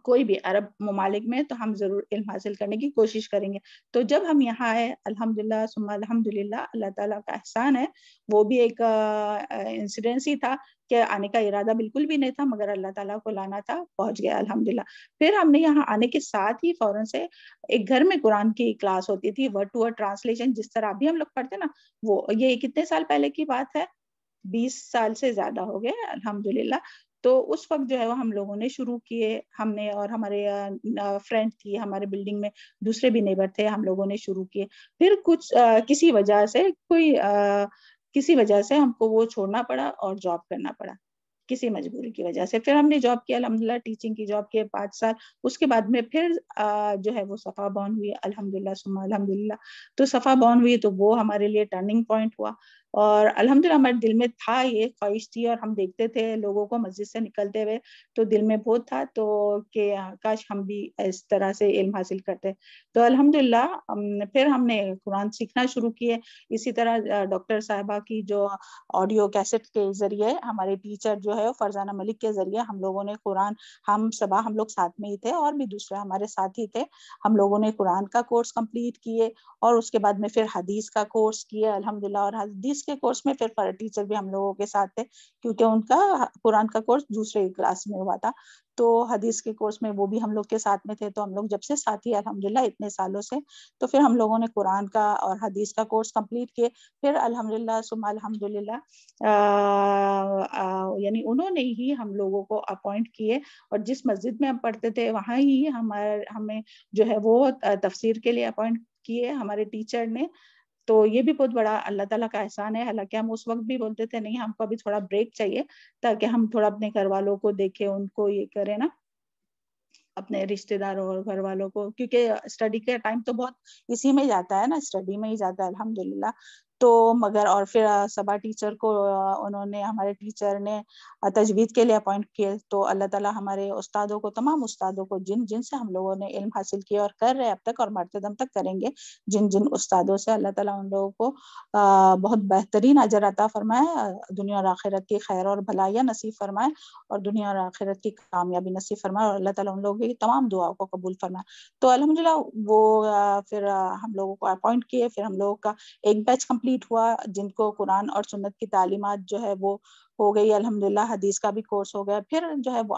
کوئی بھی عرب ممالک میں، تو ہم ضرور علم حاصل کرنے کی کوشش کریں گے. تو جب ہم یہاں آئے الحمدللہ ثم الحمدللہ، اللہ تعالیٰ کا احسان ہے. وہ بھی ایک انسیڈنس ہی تھا کہ آنے کا ارادہ بالکل بھی نہیں تھا، مگر اللہ تعالیٰ کو لانا تھا، پہنچ گیا الحمدللہ. پھر ہم نے یہاں آنے کے ساتھ ہی فوراً سے ایک گھر میں قرآن کی کلاس ہوتی تھی، ورڈ ٹو ورڈ ٹرانسلیشن، جس طرح ابھی ہم لوگ پڑھتے نا. وہ یہ کتنے سال پہلے کی بات ہے؟ 20 سال سے زیادہ ہو گئے الحمدللہ. تو اس وقت جو ہے وہ ہم لوگوں نے شروع کیے، ہم نے اور ہمارے فرینڈ تھی ہمارے بلڈنگ میں، دوسرے بھی نیبر تھے، ہم لوگوں نے شروع کیے. پھر کچھ کسی وجہ سے ہم کو وہ چھوڑنا پڑا اور جاب کرنا پڑا. کسی مجبوری کی وجہ سے. پھر ہم نے جاب کیا الحمدللہ, ٹیچنگ کی جاب کیے 5 سال. اس کے بعد میں پھر جو ہے وہ صفا بورن ہوئی الحمدللہ ثم الحمدللہ. تو صفا بورن ہوئی تو وہ ہمارے لیے ٹرننگ پوائنٹ ہوا, اور الحمدللہ ہمارے دل میں تھا, یہ خواہش تھی, اور ہم دیکھتے تھے لوگوں کو مسجد سے نکلتے ہوئے, تو دل میں بہت تھا تو کہ کاش ہم بھی اس طرح سے علم حاصل کرتے. تو الحمدللہ پھر ہم نے قرآن سیکھنا شروع کیے. اسی طرح ڈاکٹر صاحبہ کی جو آڈیو کیسٹ کے ذریعے, ہمارے ٹیچر جو ہے فرزانہ ملک کے ذریعے ہم لوگوں نے قرآن, ہم لوگ ساتھ میں ہی تھے اور بھی دوسرے ہمارے ساتھی تھے, ہم لوگوں نے قرآن کا کورس کمپلیٹ کیے, اور اس کے بعد میں پھر حدیث کا کورس کیا الحمدللہ. اور حدیث کے کورس میں پھر ٹیچر بھی ہم لوگوں کے ساتھ تھے, کیونکہ ان کا قرآن کا کورس دوسرے کلاس میں ہوا تھا, تو حدیث کے کورس میں وہ بھی ہم لوگ کے ساتھ میں تھے. تو ہم لوگ جب سے ساتھی الحمدللہ اتنے سالوں سے, تو پھر ہم لوگوں نے قرآن کا اور حدیث کا کورس کمپلیٹ کیے. پھر الحمدللہ ثم الحمدللہ یعنی انہوں نے ہی ہم لوگوں کو اپوائنٹ کیے, اور جس مسجد میں ہم پڑھتے تھے وہاں ہی ہمیں جو ہے وہ تفسیر کے لیے اپوائنٹ کیے ہمارے ٹیچر نے. تو یہ بھی بہت بڑا اللہ تعالیٰ کا احسان ہے. حالانکہ ہم اس وقت بھی بولتے تھے نہیں, ہم کو ابھی تھوڑا بریک چاہیے تاکہ ہم تھوڑا اپنے گھر والوں کو دیکھیں, ان کو یہ کریں نا, اپنے رشتہ داروں اور گھر والوں کو, کیونکہ اسٹڈی کا ٹائم تو بہت اسی میں جاتا ہے نا, اسٹڈی میں ہی جاتا ہے الحمدللہ. تو مگر اور پھر صبا ٹیچر کو انہوں نے, ہمارے ٹیچر نے تجوید کے لیے اپوائنٹ کیے. تو اللہ تعالیٰ ہمارے استادوں کو, تمام استادوں کو, جن سے ہم لوگوں نے علم حاصل کیا اور کر رہے اب تک اور مرتے دم تک کریں گے, جن استادوں سے, اللہ تعالیٰ ان لوگوں کو بہت بہترین اجر عطا فرمائے, دنیا اور آخرت کی خیر اور بھلائیاں نصیب فرمائے, اور دنیا اور آخرت کی کامیابی نصیب فرمائے, اور اللہ تعالیٰ ان لوگوں کی تمام دعاؤں کو قبول فرمائے. تو الحمدللہ وہ پھر ہم لوگوں کو اپوائنٹ کیے. پھر ہم لوگوں کا ایک بیچ کمپلیٹ ہوا, جن کو قرآن اور سنت کی تعلیمات جو ہے وہ ہو گئی الحمدللہ. حدیث کا بھی کورس ہو گیا. پھر جو ہے وہ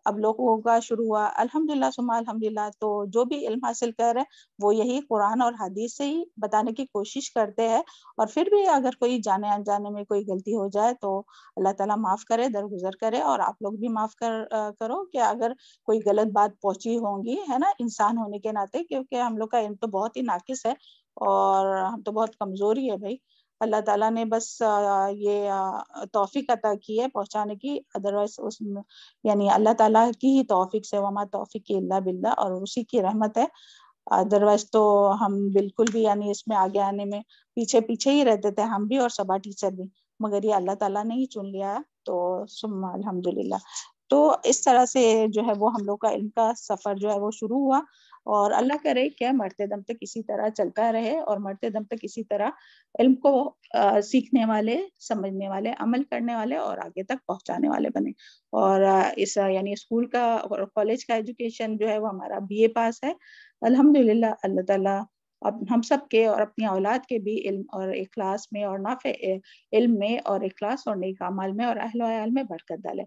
اب لوگوں کا شروع ہوا الحمدللہ ثم الحمدللہ. تو جو بھی علم حاصل کر رہے ہیں وہ یہی قرآن اور حدیث سے ہی بتانے کی کوشش کرتے ہیں, اور پھر بھی اگر کوئی جانے انجانے میں کوئی غلطی ہو جائے تو اللہ تعالیٰ معاف کرے, درگزر کرے, اور آپ لوگ بھی معاف کرو کہ اگر کوئی غلط بات پہنچی ہوں گی, ہے نا, انسان ہونے کے ناطے, کیونکہ ہم لوگ کا علم تو بہت ہی ناقص ہے اور ہم تو بہت کمزوری ہے بھائی. اللہ تعالیٰ نے بس یہ توفیق عطا کی ہے پہنچانے کی, ادروائز اس یعنی اللہ تعالیٰ کی ہی توفیق سے, وما توفیق الا باللہ, اور اسی کی رحمت ہے. ادروائز تو ہم بالکل بھی یعنی اس میں آگے آنے میں پیچھے ہی رہتے تھے, ہم بھی اور صبا ٹیچر بھی, مگر یہ اللہ تعالیٰ نے ہی چن لیا. تو ثم الحمدللہ. تو اس طرح سے جو ہے وہ ہم لوگ کا علم کا سفر جو ہے وہ شروع ہوا, اور اللہ کرے کہ مرتے دم تک اسی طرح چلتا رہے, اور مرتے دم تک اسی طرح علم کو سیکھنے والے, سمجھنے والے, عمل کرنے والے اور آگے تک پہنچانے والے بنے. اور اس یعنی اسکول کا اور کالج کا ایجوکیشن جو ہے وہ ہمارا BA پاس ہے الحمدللہ. اللہ تعالیٰ اب ہم سب کے اور اپنی اولاد کے بھی علم اور اخلاص میں اور نافع علم میں اور اخلاص اور نیک اعمال میں اور اہل و عیال میں برکت ڈالے.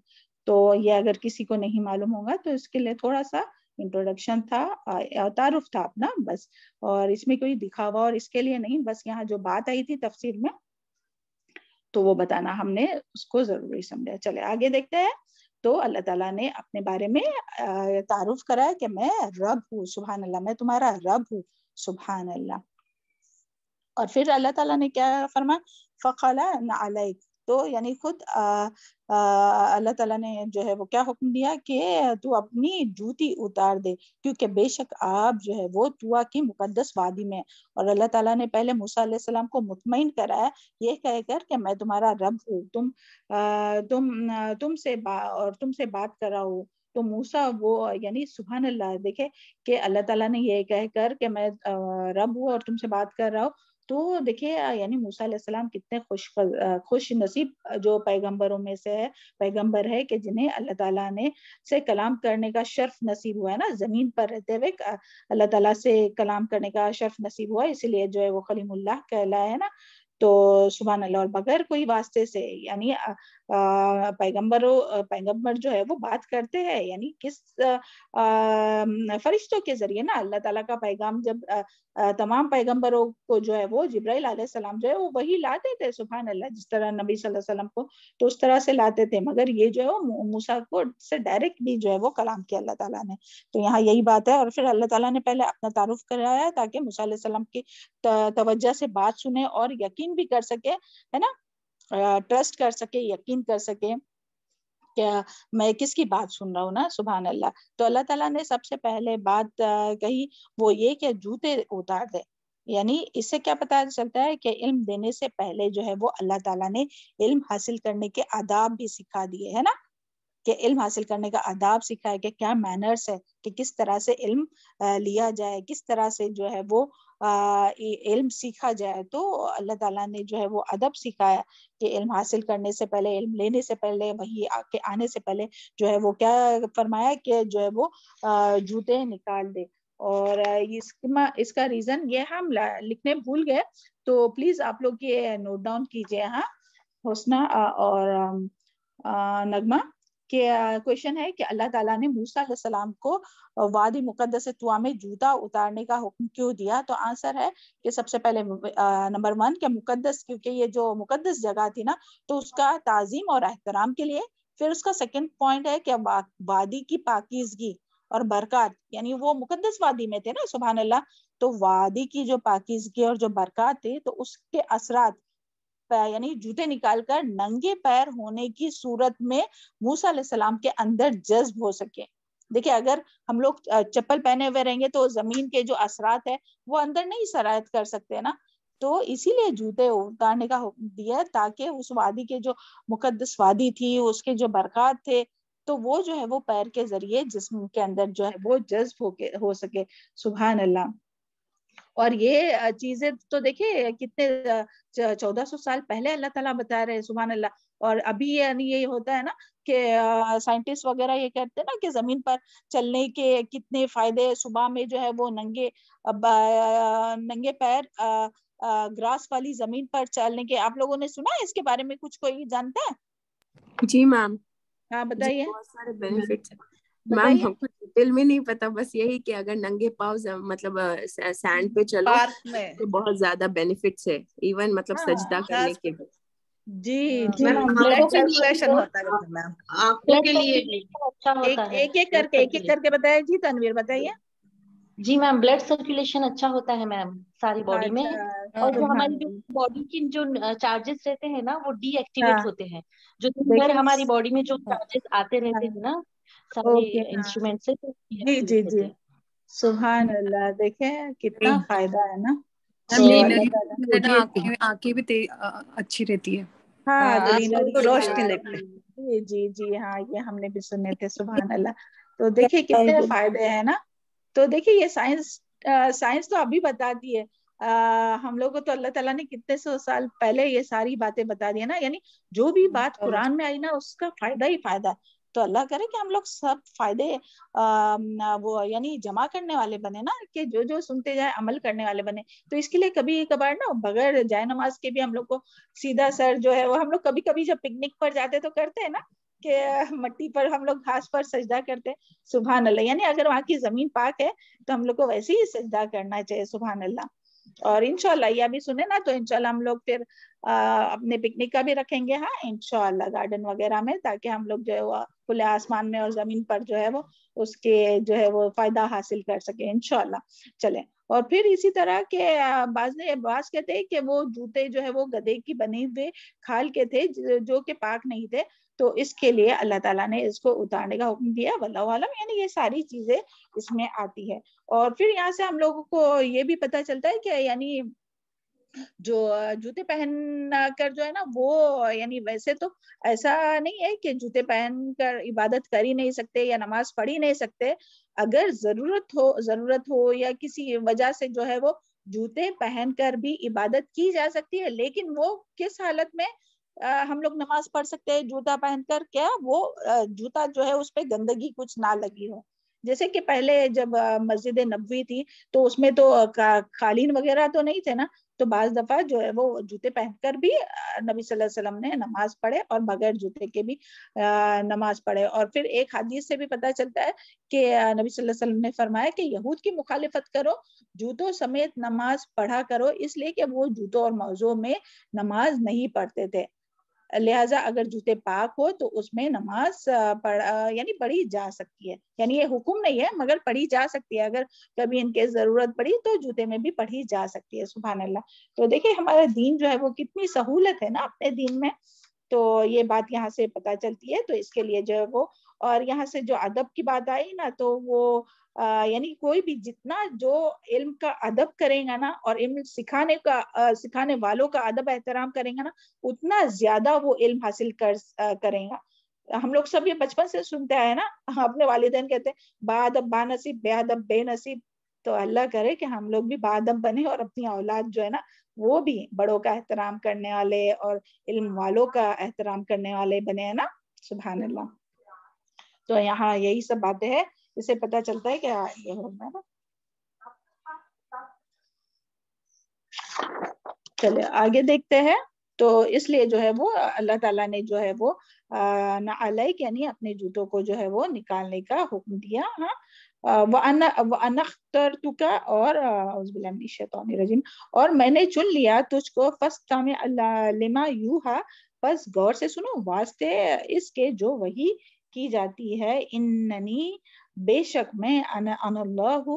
تو یہ اگر کسی کو نہیں معلوم ہوگا تو اس کے لیے تھوڑا سا انٹروڈکشن تھا, تعارف تھا اپنا بس, اور اس میں کوئی دکھاوا اور اس کے لیے نہیں, بس یہاں جو بات آئی تھی تفسیر میں تو وہ بتانا ہم نے اس کو ضروری سمجھا. چلے آگے دیکھتے ہیں. تو اللہ تعالیٰ نے اپنے بارے میں تعارف کرایا کہ میں رب ہوں, سبحان اللہ, میں تمہارا رب ہوں, سبحان اللہ. اور پھر اللہ تعالیٰ نے کیا فرمایا, فَخَلَعْنَ عَلَيْكَ, تو یعنی خود اللہ تعالیٰ نے جو ہے وہ کیا حکم دیا کہ تو اپنی جوتی اتار دے, کیونکہ بے شک آپ جو ہے وہ طوا کی مقدس وادی میں. اور اللہ تعالیٰ نے پہلے موسیٰ علیہ السلام کو مطمئن کرایا یہ کہہ کر کہ میں تمہارا رب ہوں, تم سے بات کر رہا ہوں. تو موسیٰ وہ یعنی سبحان اللہ, دیکھے کہ اللہ تعالیٰ نے یہ کہہ کر کہ میں رب ہوں اور تم سے بات کر رہا ہوں, تو دیکھیے یعنی موسیٰ علیہ السلام کتنے خوش نصیب جو پیغمبروں میں سے ہے, پیغمبر ہے کہ جنہیں اللہ تعالیٰ نے سے کلام کرنے کا شرف نصیب ہوا ہے نا, زمین پر رہتے ہوئے اللہ تعالیٰ سے کلام کرنے کا شرف نصیب ہوا, اسی لیے جو ہے وہ کلیم اللہ کہلایا ہے نا. تو سبحان اللہ, اور بغیر کوئی واسطے سے یعنی پیغمبر جو ہے وہ بات کرتے ہیں یعنی کس فرشتوں کے ذریعے نا. اللہ تعالیٰ کا پیغام جب تمام پیغمبروں کو جو ہے وہ جبرائیل علیہ السلام جو ہے وہ وہی لاتے تھے, سبحان اللہ, جس طرح نبی صلی اللہ علیہ وسلم کو تو اس طرح سے لاتے تھے, مگر یہ جو ہے موسیٰ کو سے ڈائریکٹ بھی جو ہے وہ کلام کیا اللہ تعالیٰ نے. تو یہاں یہی بات ہے. اور پھر اللہ تعالیٰ نے پہلے اپنا تعارف کرایا تاکہ موسیٰ علیہ السلام کی توجہ سے بات سنے اور یقین بھی کر سکے, ہے نا, ٹرسٹ کر سکے, یقین کر سکے. کیا میں کس کی بات سن رہا ہوں نا، سبحان اللہ. تو اللہ تعالیٰ نے سب سے پہلے بات کہی وہ یہ کہ جوتے اتار دے. یعنی اس سے کیا پتہ چلتا ہے کہ علم دینے سے پہلے جو ہے وہ اللہ تعالیٰ نے علم حاصل کرنے کے آداب بھی سکھا دیے ہے نا، کہ علم حاصل کرنے کا آداب سکھائے کہ کیا مینرز ہے، کہ کس طرح سے علم لیا جائے، کس طرح سے جو ہے وہ علم سیکھا جائے. تو اللہ تعالیٰ نے جو ہے وہ ادب سکھایا کہ علم حاصل کرنے سے پہلے، علم لینے سے پہلے، وہی کے آنے سے پہلے جو ہے وہ کیا فرمایا کہ جو ہے وہ جوتے نکال دے. اور اس کا ریزن یہ ہم لکھنے بھول گئے، تو پلیز آپ لوگ یہ نوٹ ڈاؤن کیجئے. ہاں حسنہ اور نغمہ، کہ کوشچن ہے کہ اللہ تعالیٰ نے موسیٰ علیہ السلام کو وادی مقدس طوا میں جوتا اتارنے کا حکم کیوں دیا؟ تو آنسر ہے کہ سب سے پہلے نمبر 1 کہ مقدس، کیونکہ یہ جو مقدس جگہ تھی نا تو اس کا تعظیم اور احترام کے لیے. پھر اس کا سیکنڈ پوائنٹ ہے کہ وادی کی پاکیزگی اور برکات، یعنی وہ مقدس وادی میں تھے نا، سبحان اللہ، تو وادی کی جو پاکیزگی اور جو برکات تھی تو اس کے اثرات یعنی جوتے نکال کر ننگے پیر ہونے کی صورت میں موسیٰ علیہ السلام کے اندر جذب ہو سکے. دیکھیں اگر ہم لوگ چپل پہنے ہوئے رہیں گے تو زمین کے جو اثرات ہے وہ اندر نہیں سرایت کر سکتے نا، تو اسی لیے جوتے اتارنے کا حکم دیا تاکہ اس وادی کے جو مقدس وادی تھی، اس کے جو برکات تھے، تو وہ جو ہے وہ پیر کے ذریعے جسم کے اندر جو ہے وہ جذب ہو سکے. سبحان اللہ. اور یہ چیزیں تو دیکھیں کتنے 1400 سال پہلے اللہ تعالیٰ بتا رہے ہیں، سبحان اللہ. اور ابھی یعنی یہ ہوتا ہے نا کہ سائنٹسٹ وغیرہ یہ کہتے ہیں نا کہ زمین پر چلنے کے کتنے فائدے، صبح میں جو ہے وہ ننگے پیر گراس والی زمین پر چلنے کے. آپ لوگوں نے سنا ہے اس کے بارے میں؟ کچھ کوئی جانتا ہے؟ جی میم. ہاں بتائیے. بہت سارے بینیفٹس ہیں میم، ہم کو دل میں نہیں پتا، بس یہی کہ اگر ننگے پاؤ مطلب سینڈ پہ چلو تو بہت زیادہ بینیفٹس ہے، ایون مطلب سجدہ کرنے کے بھی. جی جی بلڈ سرکولیشن ہوتا ہے میم، آنکھوں کے لیے بھی اچھا ہوتا ہے. ایک کر کے بتائیے. جی تنویر بتائیے. جی میم بلڈ سرکولیشن اچھا ہوتا ہے میم ساری باڈی میں، اور جو ہماری جو باڈی کی جو چارجز رہتے ہیں نا وہ ڈی ایکٹیویٹ ہوتے ہیں. جو دن بھر ہماری باڈی میں جو چارجز آتے رہتے ہیں نا سارے انسٹرومنٹ سے، جی جی جی سبحان اللہ. دیکھیں کتنا فائدہ ہے نا. آنکھیں بھی اچھی رہتی ہے. ہاں روشنی لگتی ہے. جی جی ہاں یہ ہم نے بھی سنے تھے. سبحان اللہ. تو دیکھیں کتنے فائدے ہیں نا. تو دیکھیں یہ سائنس تو ابھی بتاتی ہے ہم لوگوں کو، تو اللہ تعالیٰ نے کتنے 100 سال پہلے یہ ساری باتیں بتا دی ہے نا. یعنی جو بھی بات قرآن میں آئی نا اس کا فائدہ ہی فائدہ ہے. تو اللہ کرے کہ ہم لوگ سب فائدے وہ یعنی جمع کرنے والے بنے نا، کہ جو سنتے جائے عمل کرنے والے بنے. تو اس کے لیے کبھی کبھار نا بغیر جائے نماز کے بھی ہم لوگ کو سیدھا سر جو ہے وہ ہم لوگ کبھی کبھی جب پکنک پر جاتے تو کرتے ہیں نا کہ مٹی پر ہم لوگ گھاس پر سجدہ کرتے. سبحان اللہ. یعنی اگر وہاں کی زمین پاک ہے تو ہم لوگ کو ویسے ہی سجدہ کرنا چاہیے. سبحان اللہ. اور انشاءاللہ یہ ابھی سنے نا تو انشاءاللہ ہم لوگ پھر اپنے پکنک کا بھی رکھیں گے. ہاں انشاءاللہ گارڈن وغیرہ میں، تاکہ ہم لوگ جو ہے وہ کھلے آسمان میں اور زمین پر جو ہے وہ اس کے جو ہے وہ فائدہ حاصل کر سکے انشاءاللہ. چلیں. اور پھر اسی طرح کے بعض کہتے ہیں کہ وہ جوتے جو ہے وہ گدھے کی بنے ہوئے کھال کے تھے جو کہ پاک نہیں تھے، تو اس کے لیے اللہ تعالیٰ نے اس کو اتارنے کا حکم دیا. واللہ عالم. یعنی یہ ساری چیزیں اس میں آتی ہے. اور پھر یہاں سے ہم لوگوں کو یہ بھی پتہ چلتا ہے کہ یعنی جو جوتے پہن کر جو ہے نا وہ یعنی ویسے تو ایسا نہیں ہے کہ جوتے پہن کر عبادت کر ہی نہیں سکتے یا نماز پڑھ ہی نہیں سکتے. اگر ضرورت ہو یا کسی وجہ سے جو ہے وہ جوتے پہن کر بھی عبادت کی جا سکتی ہے. لیکن وہ کس حالت میں ہم لوگ نماز پڑھ سکتے ہیں جوتا پہن کر؟ کیا وہ جوتا جو ہے اس پہ گندگی کچھ نہ لگی ہو. جیسے کہ پہلے جب مسجد نبوی تھی تو اس میں تو قالین وغیرہ تو نہیں تھے نا، تو بعض دفعہ جو ہے وہ جوتے پہن کر بھی نبی صلی اللہ علیہ وسلم نے نماز پڑھے اور بغیر جوتے کے بھی نماز پڑھے. اور پھر ایک حدیث سے بھی پتہ چلتا ہے کہ نبی صلی اللہ علیہ وسلم نے فرمایا کہ یہود کی مخالفت کرو، جوتوں سمیت نماز پڑھا کرو، اس لیے کہ وہ جوتوں اور موضوع میں نماز نہیں پڑھتے تھے. لہٰذا اگر جوتے پاک ہو تو اس میں نماز یعنی پڑھی جا سکتی ہے. یعنی یہ حکم نہیں ہے مگر پڑھی جا سکتی ہے. اگر کبھی ان کے ضرورت پڑی تو جوتے میں بھی پڑھی جا سکتی ہے. سبحان اللہ. تو دیکھیں ہمارا دین جو ہے وہ کتنی سہولت ہے نا اپنے دین میں. تو یہ بات یہاں سے پتہ چلتی ہے. تو اس کے لیے جو ہے وہ, اور یہاں سے جو ادب کی بات آئی نا, تو وہ یعنی کوئی بھی جتنا جو علم کا ادب کرے گا نا, اور علم سکھانے والوں کا ادب احترام کرے گا نا, اتنا زیادہ وہ علم حاصل کرے گا. ہم لوگ سب یہ بچپن سے سنتے آئے نا, اپنے والدین کہتے ہیں با ادب با نصیب, بے ادب بے نصیب. تو اللہ کرے کہ ہم لوگ بھی با ادب بنے, اور اپنی اولاد جو ہے نا وہ بھی بڑوں کا احترام کرنے والے اور علم والوں کا احترام کرنے والے بنے ہیں نا. سبحان اللہ. تو یہاں یہی سب باتیں ہیں, اس سے پتہ چلتا ہے کہ یہ ہوگا نا. چلے آگے دیکھتے ہیں. تو اس لیے جو ہے وہ اللہ تعالیٰ نے جو ہے وہ نعلیک یعنی اپنے جوتوں کو جو ہے وہ نکالنے کا حکم دیا. ہاں, وَأَنَا اخْتَرْتُكَ, اور اعوذ باللہ من الشیطان الرجیم, اور میں نے چن لیا تجھ کو, فَاسْتَمِعْ لِمَا يُوحَىٰ, بس غور سے سنو واسطے اس کے جو وحی کی جاتی ہے. اننی, بے شک میں, انا اللہ,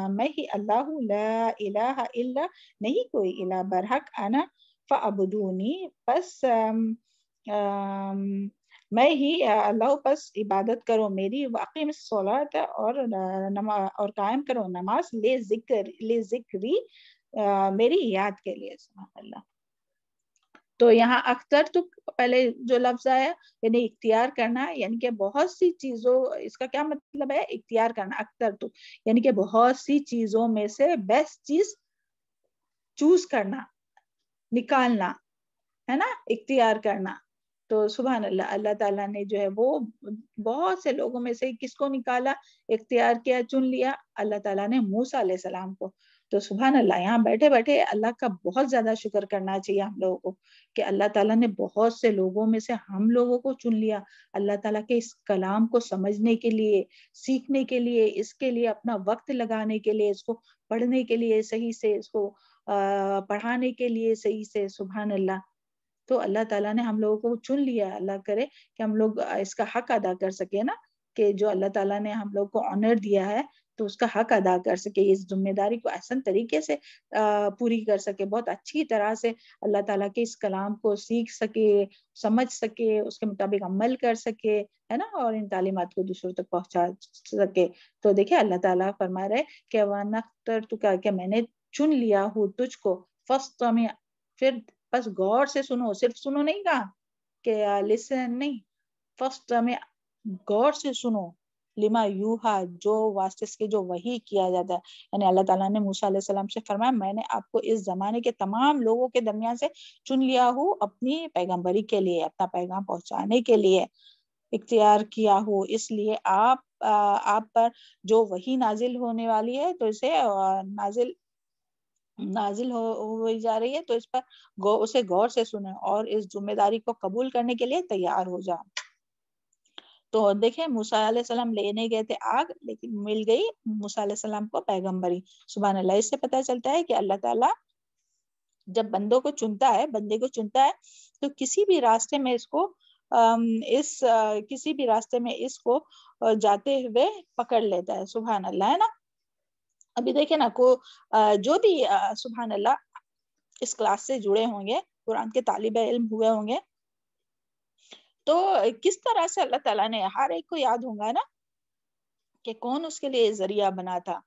میں ہی اللہ ہوں, لا الہ الا, نہیں کوئی الہ برحق, انا فعبدونی, پس میں ہی اللہ, پس عبادت کرو میری. واقیم الصلاۃ, اور قائم کرو نماز, لے ذکری, میری یاد کے لیے. سبحان اللہ. تو یہاں اختر تو پہلے جو لفظ آیا یعنی اختیار کرنا, یعنی کہ بہت سی چیزوں, اس کا کیا مطلب ہے اختیار کرنا. اختر تو یعنی کہ بہت سی چیزوں میں سے بیسٹ چیز چوز کرنا, نکالنا ہے نا, اختیار کرنا. تو سبحان اللہ, اللہ تعالیٰ نے جو ہے وہ بہت سے لوگوں میں سے کس کو نکالا, اختیار کیا, چن لیا, اللہ تعالیٰ نے موسیٰ علیہ السلام کو. تو سبحان اللہ, یہاں بیٹھے بیٹھے اللہ کا بہت زیادہ شکر کرنا چاہیے ہم لوگوں کو کہ اللہ تعالیٰ نے بہت سے لوگوں میں سے ہم لوگوں کو چن لیا, اللہ تعالیٰ کے اس کلام کو سمجھنے کے لیے, سیکھنے کے لیے, اس کے لیے اپنا وقت لگانے کے لیے, اس کو پڑھنے کے لیے صحیح سے, اس کو پڑھانے کے لیے صحیح سے. سبحان اللہ. تو اللہ تعالیٰ نے ہم لوگوں کو چن لیا. اللہ کرے کہ ہم لوگ اس کا حق ادا کر سکے نا, کہ جو اللہ تعالیٰ نے ہم لوگ کو آنر دیا ہے تو اس کا حق ادا کر سکے, اس ذمہ داری کو احسن طریقے سے پوری کر سکے, بہت اچھی طرح سے اللہ تعالیٰ کے اس کلام کو سیکھ سکے, سمجھ سکے, اس کے مطابق عمل کر سکے, ہے نا, اور ان تعلیمات کو دوسروں تک پہنچا سکے. تو دیکھیں اللہ تعالیٰ فرما رہے کہ وَأَنَا اخْتَرْتُكَ, کہ میں نے چن لیا ہوں تجھ کو, فَاسْتَمِعْ, پھر بس غور سے سنو, صرف سنو نہیں کہا کہ لسن نہیں, فَاسْتَمِعْ, غور سے سنو, لما یوحا, جو واسطے کے جو وحی کیا جاتا ہے. یعنی اللہ تعالیٰ نے موسیٰ علیہ السلام سے فرمایا میں نے آپ کو اس زمانے کے تمام لوگوں کے درمیان سے چن لیا ہوں اپنی پیغمبری کے لیے, اپنا پیغام پہنچانے کے لیے اختیار کیا ہوں. اس لیے آپ پر جو وحی نازل ہونے والی ہے تو اسے نازل ہوئی جا رہی ہے, تو اس پر اسے غور سے سنیں اور اس ذمہ داری کو قبول کرنے کے لیے تیار ہو جائیں. تو دیکھیں موسیٰ علیہ السلام لینے گئے تھے آگ, لیکن مل گئی موسیٰ علیہ السلام کو پیغمبری. سبحان اللہ. اس سے پتہ چلتا ہے کہ اللہ تعالیٰ جب بندوں کو چنتا ہے, بندے کو چنتا ہے, تو کسی بھی راستے میں اس کو کسی بھی راستے میں اس کو جاتے ہوئے پکڑ لیتا ہے. سبحان اللہ, ہے نا. ابھی دیکھیں نا کو جو بھی سبحان اللہ اس کلاس سے جڑے ہوں گے, قرآن کے طالب علم ہوئے ہوں گے, تو کس طرح سے اللہ تعالیٰ نے ہر ایک کو یاد ہوگا نا کہ کون اس کے لیے ذریعہ بنا تھا.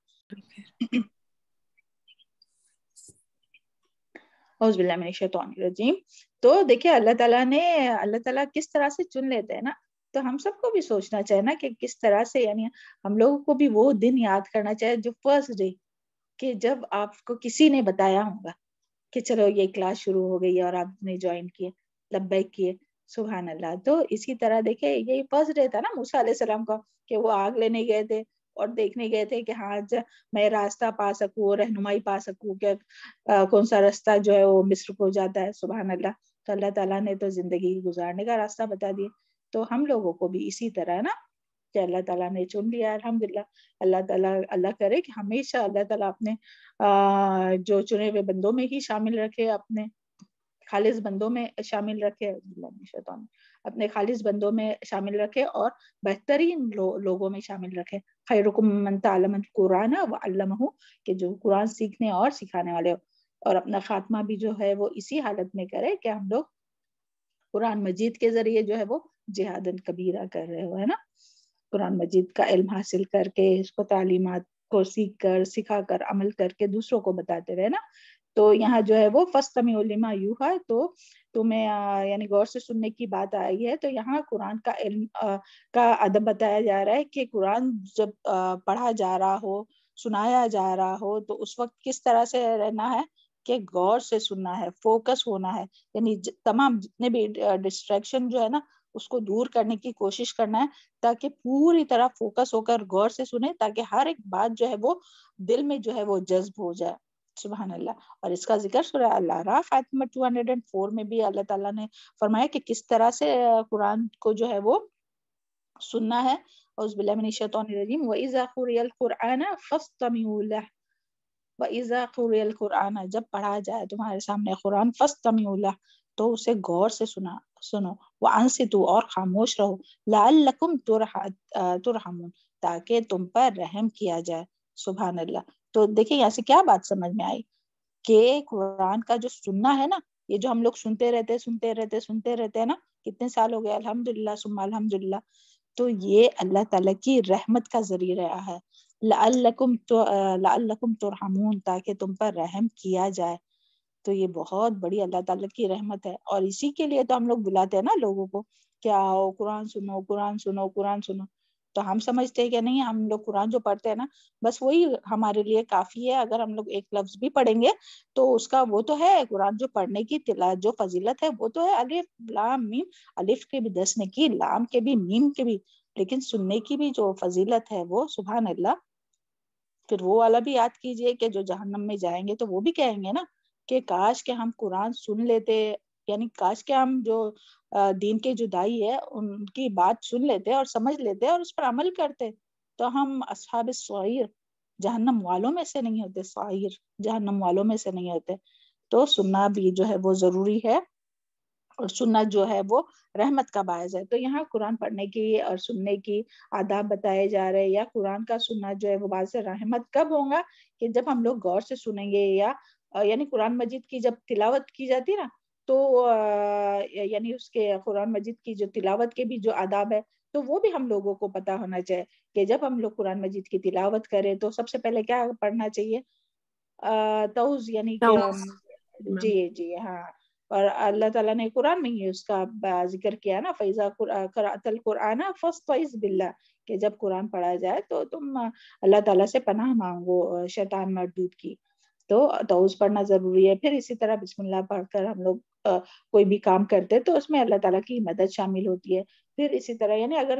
اعوذ باللہ من الشیطان الرجیم. تو دیکھیں اللہ تعالیٰ کس طرح سے چن لیتے ہیں نا, تو ہم سب کو بھی سوچنا چاہیے نا کہ کس طرح سے, یعنی ہم لوگوں کو بھی وہ دن یاد کرنا چاہیے جو فرسٹ ڈے, کہ جب آپ کو کسی نے بتایا ہوگا کہ چلو یہ کلاس شروع ہو گئی اور آپ نے جوائن کیے, لبیک کیے. سبحان اللہ. تو اسی طرح دیکھیں یہ فرسٹ ڈے تھا نا موسیٰ علیہ السلام کا, کہ وہ آگ لینے گئے تھے اور دیکھنے گئے تھے کہ ہاں میں راستہ پا سکوں, رہنمائی پا سکوں کہ کون سا راستہ جو ہے وہ مصر کو جاتا ہے. سبحان اللہ. تو اللہ تعالیٰ نے تو زندگی گزارنے کا راستہ بتا دیا. تو ہم لوگوں کو بھی اسی طرح نا کہ اللہ تعالیٰ نے چن لیا. الحمدللہ. اللہ کرے کہ ہمیشہ اللہ تعالیٰ اپنے جو چنے ہوئے بندوں میں ہی شامل رکھے, اپنے خالص بندوں میں شامل رکھے, اپنے خالص بندوں میں شامل رکھے اور بہترین لوگوں میں شامل رکھے. خیرکم من تعلم القرآن وعلمہ, کہ جو قرآن سیکھنے اور سکھانے والے ہو. اور اپنا خاتمہ بھی جو ہے وہ اسی حالت میں کرے کہ ہم لوگ قرآن مجید کے ذریعے جو ہے وہ جہاد کبیرہ کر رہے ہو، ہے نا، قرآن مجید کا علم حاصل کر کے اس کو تعلیمات کو سیکھ کر سکھا کر عمل کر کے دوسروں کو بتاتے رہے نا. تو یہاں جو ہے وہ فَاسْتَمِعُوا لِمَا يُوحَىٰ، تو تمہیں یعنی غور سے سننے کی بات آئی ہے. تو یہاں قرآن کا علم کا ادب بتایا جا رہا ہے کہ قرآن جب پڑھا جا رہا ہو، سنایا جا رہا ہو، تو اس وقت کس طرح سے رہنا ہے کہ غور سے سننا ہے، فوکس ہونا ہے، یعنی تمام جتنے بھی ڈسٹریکشن جو ہے نا اس کو دور کرنے کی کوشش کرنا ہے، تاکہ پوری طرح فوکس ہو کر غور سے سنیں، تاکہ ہر ایک بات جو ہے وہ دل میں جو ہے وہ جذب ہو جائے. سبحان اللہ. اور اس کا ذکر سورہ الاعراف آیت نمبر 204 میں بھی اللہ تعالیٰ نے فرمایا کہ کس طرح سے قرآن کو جو ہے وہ سننا ہے. اعوذ باللہ من الشیطان الرجیم وَإِذَا قُرِئَ الْقُرْآنَ فَاسْتَمِعُوا لَهُ وَإِذَا قُرِئَ الْقُرْآنَ، جب پڑھا جائے تمہارے سامنے قرآن فَاسْتَمِعُوا لَهُ تو اسے غور سے سنو. وَأَنصِتُوا، اور خاموش رہو. لَعَلَّكُمْ تُرْحَمُونَ، تاکہ تم پر رحم کیا جائے. سبحان اللہ. تو دیکھیں یہاں سے کیا بات سمجھ میں آئی کہ قرآن کا جو سننا ہے نا، یہ جو ہم لوگ سنتے رہتے ہیں نا، کتنے سال ہو گئے، الحمدللہ ثم الحمدللہ، تو یہ اللہ تعالیٰ کی رحمت کا ذریعہ رہا ہے. لعلکم ترحمون، تاکہ تم پر رحم کیا جائے. تو یہ بہت بڑی اللہ تعالیٰ کی رحمت ہے، اور اسی کے لیے تو ہم لوگ بلاتے ہیں نا لوگوں کو کہ آؤ قرآن سنو، قرآن سنو، قرآن سنو. تو ہم سمجھتے ہیں کہ نہیں، ہم لوگ قرآن جو پڑھتے ہیں نا بس وہی ہمارے لیے کافی ہے. اگر ہم لوگ ایک لفظ بھی پڑھیں گے تو اس کا وہ تو ہے، قرآن جو پڑھنے کی جو فضیلت ہے وہ تو ہے، الف لام میم، الف کے بھی 10 نیکی، لام کے بھی، میم کے بھی، لیکن سننے کی بھی جو فضیلت ہے وہ سبحان اللہ. پھر وہ والا بھی یاد کیجئے کہ جو جہنم میں جائیں گے تو وہ بھی کہیں گے نا کہ کاش کہ ہم قرآن سن لیتے، یعنی کاش کہ ہم جو دین کے جو دائی ہے ان کی بات سن لیتے اور سمجھ لیتے اور اس پر عمل کرتے، تو ہم اصحاب السعیر، جہنم والوں میں سے نہیں ہوتے، سعیر جہنم والوں میں سے نہیں ہوتے. تو سننا بھی جو ہے وہ ضروری ہے، اور سننا جو ہے وہ رحمت کا باعث ہے. تو یہاں قرآن پڑھنے کی اور سننے کی آداب بتائے جا رہے ہیں، یا قرآن کا سننا جو ہے وہ باعث رحمت کب ہوگا کہ جب ہم لوگ غور سے سنیں گے، یا یعنی قرآن مجید کی جب تلاوت کی جاتی نا تو یعنی اس کے قرآن مجید کی جو تلاوت کے بھی جو آداب ہے تو وہ بھی ہم لوگوں کو پتا ہونا چاہیے کہ جب ہم لوگ قرآن مجید کی تلاوت کریں تو سب سے پہلے کیا پڑھنا چاہیے، توز، یعنی کہ جی ہاں. اور اللہ تعالیٰ نے قرآن میں ہی اس کا ذکر کیا نا، فَإِذَا قَرَأْتَ الْقُرْآنَ فَاسْتَعِذْ بِاللَّهِ، کہ جب قرآن پڑھا جائے تو تم اللہ تعالیٰ سے پناہ مانگو شیطان مردود کی. تو توز پڑھنا ضروری ہے. پھر اسی طرح بسم اللہ پڑھ کر ہم لوگ کوئی بھی کام کرتے تو اس میں اللہ تعالیٰ کی مدد شامل ہوتی ہے. پھر اسی طرح یعنی اگر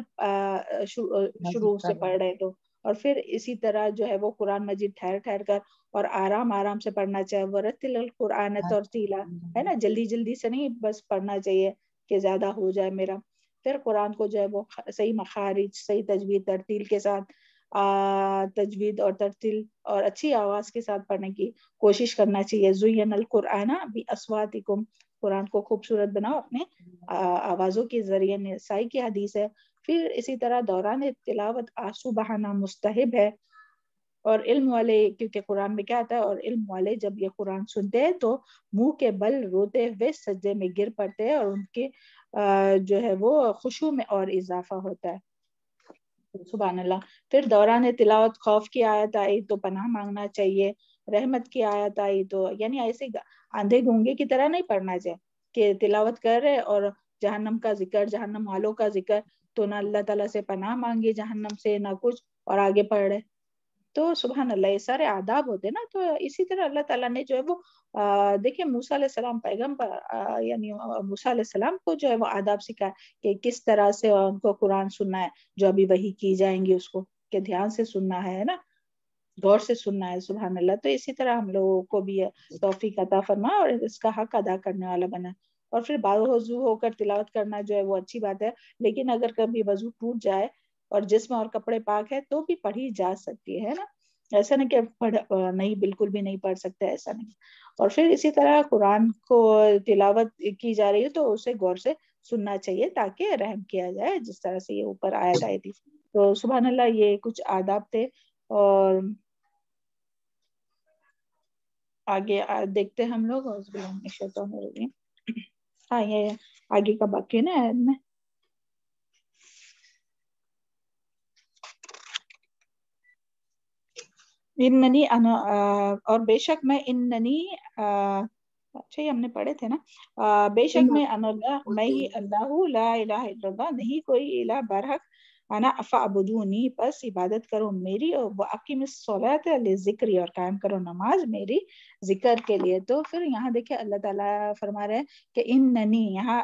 شروع سے پڑھ رہے تو، اور پھر اسی طرح جو ہے وہ قرآن مجید ٹھہر کر اور آرام سے پڑھنا چاہیے. وَرَتِّلِ الْقُرْآنَ تَرْتِیلًا، ہے نا، جلدی سے نہیں بس پڑھنا چاہیے کہ زیادہ ہو جائے میرا. پھر قرآن کو جو ہے وہ صحیح مخارج، صحیح تجوید ترتیل کے ساتھ، تجوید اور ترتیل اور اچھی آواز کے ساتھ پڑھنے کی کوشش کرنا چاہیے. زُیِّنَ الْقُرْآنَ بِأَصْوَاتِکُم، قرآن کو خوبصورت بناؤ اپنے آوازوں کے ذریعے. نسائی کی حدیث ہے. پھر اسی طرح دوران تلاوت آنسو بہانا مستحب ہے. اور علم والے، کیونکہ قرآن میں کیا آتا ہے، اور علم والے جب یہ قرآن سنتے ہیں تو منہ کے بل روتے ہوئے سجدے میں گر پڑتے ہیں، اور ان کے جو ہے وہ خشوع میں اور اضافہ ہوتا ہے. سبحان اللہ. پھر دوران تلاوت خوف کی آیت آئی تو پناہ مانگنا چاہیے، رحمت کی آیت آئی تو یعنی ایسے آندھے گونگے کی طرح نہیں پڑھنا چاہیے کہ تلاوت کر رہے اور جہنم کا ذکر، جہنم والوں کا ذکر، تو نہ اللہ تعالیٰ سے پناہ مانگے جہنم سے نہ کچھ، اور آگے پڑھ رہے. تو سبحان اللہ یہ سارے آداب ہوتے نا. تو اسی طرح اللہ تعالیٰ نے جو ہے وہ دیکھیں موسیٰ علیہ السلام پیغمبر، یعنی موسیٰ علیہ السلام کو جو ہے وہ آداب سکھائے کہ کس طرح سے ان کو قرآن سننا ہے، جو ابھی وحی کی جائیں گی اس کو کہ دھیان سے سننا ہے نا، غور سے سننا ہے. سبحان اللہ. تو اسی طرح ہم لوگوں کو بھی توفیق عطا فرما اور اس کا حق ادا کرنے والا بنا. اور پھر باوضو ہو کر تلاوت کرنا جو ہے وہ اچھی بات ہے، لیکن اگر کبھی وضو ٹوٹ جائے اور جسم اور کپڑے پاک ہے تو بھی پڑھی جا سکتی ہے نا، ایسا نہیں کہ نہیں بالکل بھی نہیں پڑھ سکتے، ایسا نہیں. اور پھر اسی طرح قرآن کو تلاوت کی جا رہی ہے تو اسے غور سے سننا چاہیے تاکہ رحم کیا جائے، جس طرح سے یہ اوپر آیت آئی تھی. تو سبحان اللہ یہ کچھ آداب تھے. اور آگے دیکھتے ہم لوگ. ہاں یہ آگے کا باقی ہے نا آیت میں. اننی اور بے شک میں اننی اچھا یہ ہم نے پڑھے تھے نا. بے شک میں اللہ میں ہی اللہ لا الہ الا اللہ نہیں کوئی الہ برحق انا فاعبدونی پس عبادت کرو میری اور واقیم الصلاۃ لذکری اور قائم کرو نماز میری ذکر کے لیے. تو پھر یہاں دیکھیں اللہ تعالیٰ فرما رہے ہیں کہ اننی یہاں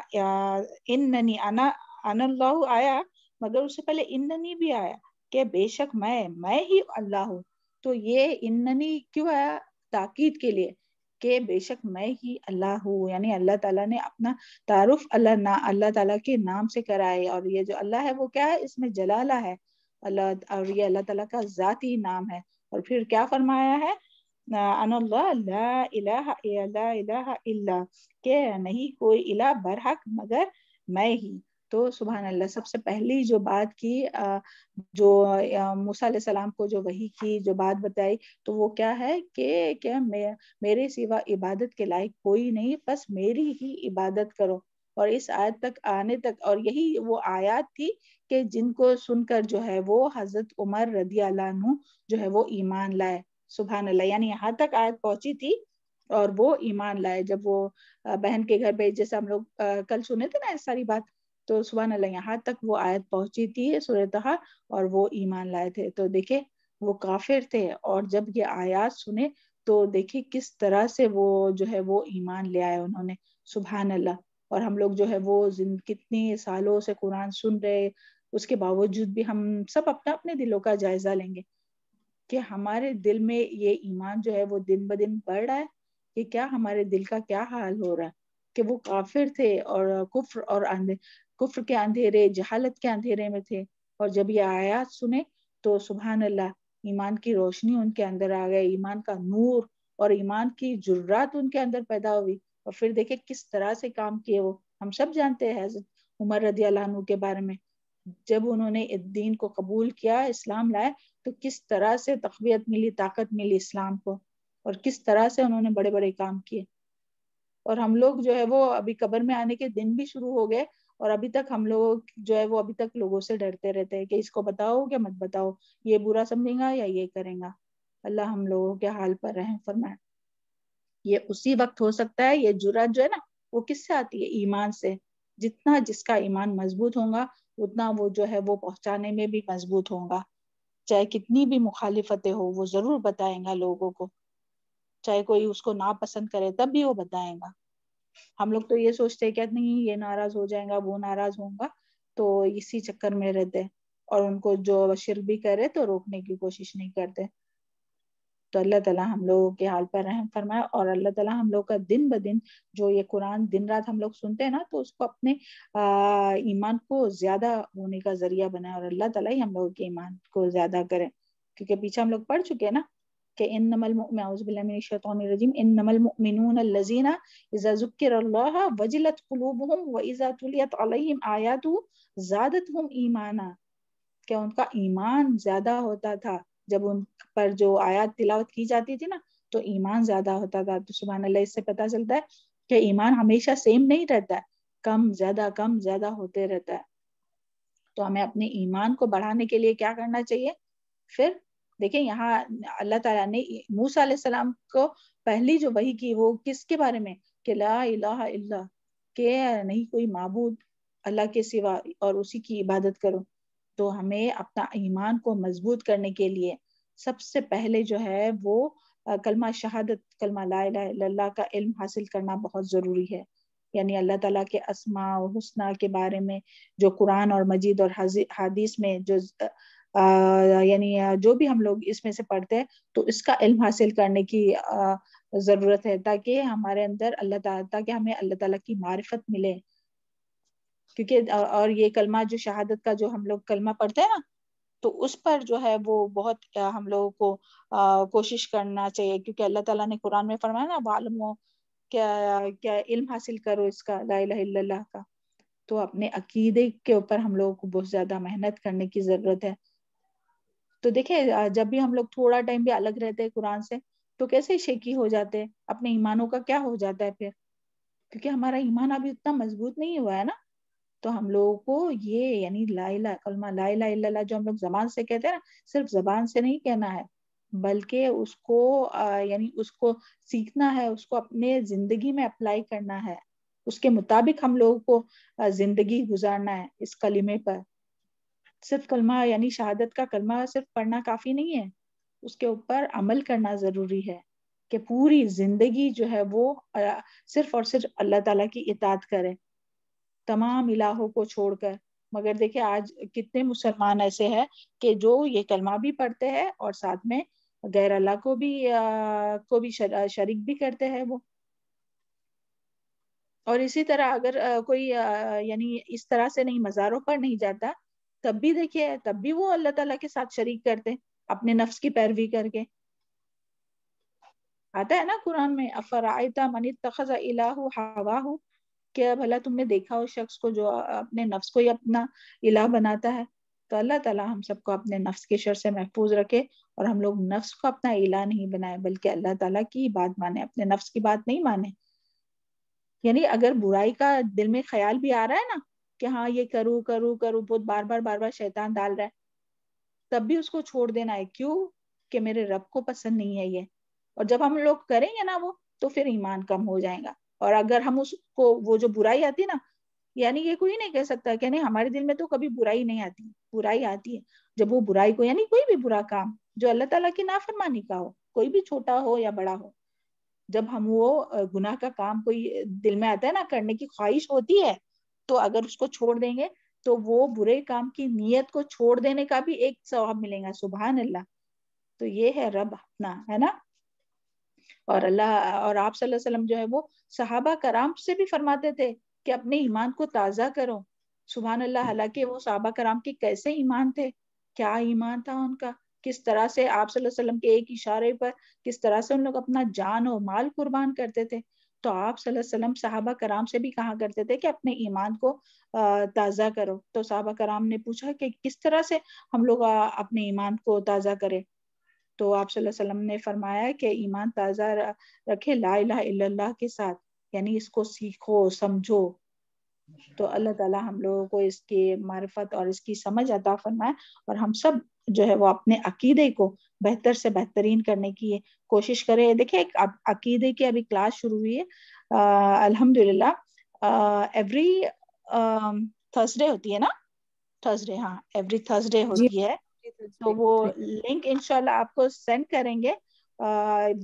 اننی انا اللہ آیا مگر اس سے پہلے اننی بھی آیا کہ بے شک میں ہی اللہ ہوں. تو یہ اننی کیوں آیا؟ تاکید کے لیے کہ بے شک میں ہی اللہ ہوں، یعنی اللہ تعالیٰ نے اپنا تعارف اللہ تعالیٰ کے نام سے کرائے. اور یہ جو اللہ ہے وہ کیا ہے؟ اس میں جلالہ ہے اللہ، اور یہ اللہ تعالیٰ کا ذاتی نام ہے. اور پھر کیا فرمایا ہے؟ ان اللہ لا الہ الا کہ نہیں کوئی الہ برحق مگر میں ہی. تو سبحان اللہ، سب سے پہلی جو بات کی جو موسیٰ علیہ السلام کو جو وحی کی جو بات بتائی تو وہ کیا ہے کہ میرے سوا عبادت کے لائق کوئی نہیں، بس میری ہی عبادت کرو. اور اس آیت تک آنے تک، اور یہی وہ آیات تھی کہ جن کو سن کر جو ہے وہ حضرت عمر رضی اللہ عنہ جو ہے وہ ایمان لائے. سبحان اللہ، یعنی یہاں تک آیت پہنچی تھی اور وہ ایمان لائے جب وہ بہن کے گھر پہ، جیسے ہم لوگ کل سنے تھے نا ساری بات. تو سبحان اللہ یہاں تک وہ آیت پہنچی تھی سورہ طٰہٰ اور وہ ایمان لائے تھے. تو دیکھیں وہ کافر تھے اور جب یہ آیات سنے تو دیکھیں کس طرح سے وہ جو ہے وہ ایمان لے آئے انہوں نے. سبحان اللہ. اور ہم لوگ جو ہے وہ کتنی سالوں سے قرآن سن رہے، اس کے باوجود بھی ہم سب اپنے دلوں کا جائزہ لیں گے کہ ہمارے دل میں یہ ایمان جو ہے وہ دن بدن بڑھ رہا ہے کہ کیا ہمارے دل کا کیا حال ہو رہا ہے کہ وہ کافر تھے اور کفر کے اندھیرے، جہالت کے اندھیرے میں تھے. اور جب یہ آیات سنے تو سبحان اللہ ایمان کی روشنی ان کے اندر آ گئی، ایمان کا نور اور ایمان کی جرات ان کے اندر پیدا ہوئی. اور پھر دیکھیں کس طرح سے کام کیے وہ. ہم سب جانتے ہیں حضرت عمر رضی اللہ عنہ کے بارے میں، جب انہوں نے دین کو قبول کیا، اسلام لائے، تو کس طرح سے تقویت ملی، طاقت ملی اسلام کو، اور کس طرح سے انہوں نے بڑے بڑے کام کیے. اور ہم لوگ جو ہے وہ ابھی قبر میں آنے کے دن بھی شروع ہو گئے اور ابھی تک ہم لوگ جو ہے وہ ابھی تک لوگوں سے ڈرتے رہتے ہیں کہ اس کو بتاؤ کہ مت بتاؤ، یہ برا سمجھے گا یا یہ کریں گا. اللہ ہم لوگوں کے حال پر رحم فرمائے. یہ اسی وقت ہو سکتا ہے، یہ جرات جو ہے نا وہ کس سے آتی ہے؟ ایمان سے. جتنا جس کا ایمان مضبوط ہوگا اتنا وہ جو ہے وہ پہنچانے میں بھی مضبوط ہوگا. چاہے کتنی بھی مخالفتیں ہو وہ ضرور بتائیں گا لوگوں کو، چاہے کوئی اس کو ناپسند کرے تب بھی وہ بتائیں گا. ہم لوگ تو یہ سوچتے ہیں کہ نہیں یہ ناراض ہو جائیں گا، وہ ناراض ہوں گا، تو اسی چکر میں رہتے اور ان کو جو شرک بھی کرے تو روکنے کی کوشش نہیں کرتے. تو اللہ تعالیٰ ہم لوگوں کے حال پر رحم فرمائے. اور اللہ تعالیٰ ہم لوگ کا دن بدن جو یہ قرآن دن رات ہم لوگ سنتے ہیں نا تو اس کو اپنے ایمان کو زیادہ ہونے کا ذریعہ بنائے. اور اللہ تعالیٰ ہی ہم لوگوں کے ایمان کو زیادہ کرے، کیونکہ پیچھے ہم لوگ پڑھ چکے ہیں نا کہ اعوذ باللہ من الشیطان الرجیم انما المؤمنون الذین اذا ذکر اللہ وجلت قلوبہم واذا تلیت علیہم آیاتہ زادتہم ایمانا، کہ ان کا ایمان زیادہ ہوتا تھا جب ان پر جو آیات تلاوت کی جاتی تھی نا تو ایمان زیادہ ہوتا تھا. تو سبحان اللہ اس سے پتہ چلتا ہے کہ ایمان ہمیشہ سیم نہیں رہتا ہے، کم زیادہ ہوتے رہتا ہے. تو ہمیں اپنے ایمان کو بڑھانے کے لیے کیا کرنا چاہیے؟ پھر دیکھیں یہاں اللہ تعالیٰ نے موسیٰ علیہ السلام کو پہلی جو وحی کی وہ کس کے بارے میں؟ کہ لا الہ الا، کہ نہیں کوئی معبود اللہ کے سوا اور اسی کی عبادت کرو. تو ہمیں اپنا ایمان کو مضبوط کرنے کے لیے سب سے پہلے جو ہے وہ کلمہ شہادت، کلمہ لا الہ الا اللہ کا علم حاصل کرنا بہت ضروری ہے. یعنی اللہ تعالیٰ کے اسماء و حسنہ کے بارے میں جو قرآن اور مجید اور حدیث میں جو یعنی جو بھی ہم لوگ اس میں سے پڑھتے ہیں تو اس کا علم حاصل کرنے کی ضرورت ہے تاکہ ہمارے اندر تاکہ ہمیں اللہ تعالیٰ کی معرفت ملے. کیونکہ اور یہ کلمہ جو شہادت کا جو ہم لوگ کلمہ پڑھتے ہیں نا تو اس پر جو ہے وہ بہت ہم لوگوں کو کوشش کرنا چاہیے، کیونکہ اللہ تعالیٰ نے قرآن میں فرمایا نا وَعْلَمُوا، کیا علم حاصل کرو اس کا لا الہ الا اللہ کا. تو اپنے عقیدے کے اوپر ہم لوگوں کو بہت زیادہ محنت کرنے کی ضرورت ہے. تو دیکھیں جب بھی ہم لوگ تھوڑا ٹائم بھی الگ رہتے ہیں قرآن سے تو کیسے شیکی ہو جاتے ہیں، اپنے ایمانوں کا کیا ہو جاتا ہے. کیونکہ ہمارا ایمان ابھی اتنا مضبوط نہیں ہوا ہے نا. تو ہم لوگوں کو یہ یعنی لا الہ کلمہ لا الہ الا اللہ جو ہم لوگ زبان سے کہتے ہیں نا، صرف زبان سے نہیں کہنا ہے، بلکہ اس کو یعنی اس کو سیکھنا ہے، اس کو اپنے زندگی میں اپلائی کرنا ہے، اس کے مطابق ہم لوگوں کو زندگی گزارنا ہے اس کلمے پر. صرف کلمہ یعنی شہادت کا کلمہ صرف پڑھنا کافی نہیں ہے، اس کے اوپر عمل کرنا ضروری ہے کہ پوری زندگی جو ہے وہ صرف اور صرف اللہ تعالیٰ کی اطاعت کرے تمام الہوں کو چھوڑ کر. مگر دیکھیں آج کتنے مسلمان ایسے ہیں کہ جو یہ کلمہ بھی پڑھتے ہیں اور ساتھ میں غیر اللہ کو بھی شریک بھی کرتے ہیں وہ. اور اسی طرح اگر کوئی یعنی اس طرح سے نہیں مزاروں پر نہیں جاتا، تب بھی دیکھیے تب بھی وہ اللہ تعالیٰ کے ساتھ شریک کرتے اپنے نفس کی پیروی کر کے. آتا ہے نا قرآن میں افرائیت من اتخذ الہ ہواہ، کیا بھلا تم نے دیکھا اس شخص کو جو اپنے نفس کو ہی اپنا الہ بناتا ہے. تو اللہ تعالیٰ ہم سب کو اپنے نفس کے شر سے محفوظ رکھے اور ہم لوگ نفس کو اپنا الہ نہیں بنائے بلکہ اللہ تعالیٰ کی بات مانے، اپنے نفس کی بات نہیں مانے. یعنی اگر برائی کا دل میں خیال بھی آ رہا ہے نا کہ ہاں یہ کروں کروں کروں، بہت بار بار شیطان ڈال رہا ہے، تب بھی اس کو چھوڑ دینا ہے. کیوں؟ کہ میرے رب کو پسند نہیں ہے یہ. اور جب ہم لوگ کریں گے نا وہ، تو پھر ایمان کم ہو جائے گا. اور اگر ہم اس کو وہ جو برائی آتی نا، یعنی یہ کوئی نہیں کہہ سکتا کہ نہیں ہمارے دل میں تو کبھی برائی نہیں آتی، برائی آتی ہے. جب وہ برائی کو یعنی کوئی بھی برا کام جو اللہ تعالیٰ کی نافرمانی کا ہو، کوئی بھی چھوٹا ہو یا بڑا ہو، جب ہم وہ گناہ کا کام کوئی دل میں آتا ہے نا، کرنے کی خواہش ہوتی ہے، تو اگر اس کو چھوڑ دیں گے تو وہ برے کام کی نیت کو چھوڑ دینے کا بھی ایک ثواب ملے گا. سبحان اللہ. تو یہ ہے رب اپنا، ہے نا. اور اللہ اور آپ صلی اللہ علیہ وسلم جو ہے وہ صحابہ کرام سے بھی فرماتے تھے کہ اپنے ایمان کو تازہ کرو. سبحان اللہ. حالانکہ وہ صحابہ کرام کے کیسے ایمان تھے، کیا ایمان تھا ان کا، کس طرح سے آپ صلی اللہ علیہ وسلم کے ایک اشارے پر کس طرح سے ان لوگ اپنا جان و مال قربان کرتے تھے. تو آپ صلی اللہ علیہ وسلم صحابہ کرام سے بھی کہا کرتے تھے کہ اپنے ایمان کو تازہ کرو. تو صحابہ کرام نے پوچھا کہ کس طرح سے ہم لوگ اپنے ایمان کو تازہ کریں. تو آپ صلی اللہ علیہ وسلم نے فرمایا کہ ایمان تازہ رکھے لا الہ الا اللہ کے ساتھ، یعنی اس کو سیکھو سمجھو. تو اللہ تعالیٰ ہم لوگوں کو اس کی معرفت اور اس کی سمجھ عطا فرمائے، اور ہم سب جو ہے وہ اپنے عقیدے کو بہتر سے بہترین کرنے کی کوشش کرے. دیکھیں ایک عقیدے کی ابھی کلاس شروع ہوئی ہے الحمدللہ، ایوری تھرسڈے ہوتی ہے نا، تھرسڈے، ہاں ایوری تھرسڈے ہوتی ہے. تو وہ لنک انشاءاللہ آپ کو سینڈ کریں گے.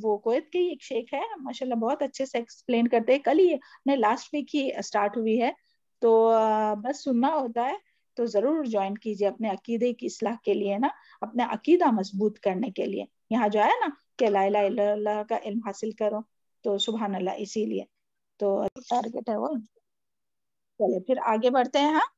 وہ کویت کے ایک شیخ ہے ماشاءاللہ، بہت اچھے سے ایکسپلین کرتے ہیں. کل ہی لاسٹ ویک ہی اسٹارٹ ہوئی ہے، تو بس سننا ہوتا ہے. تو ضرور جوائن کیجیے اپنے عقیدے کی اصلاح کے لیے نا، اپنے عقیدہ مضبوط کرنے کے لیے. یہاں جو ہے نا کہ لا الہ الا اللہ کا علم حاصل کرو، تو سبحان اللہ. اسی لیے تو ٹارگٹ ہے وہ. چلے پھر آگے بڑھتے ہیں. ہاں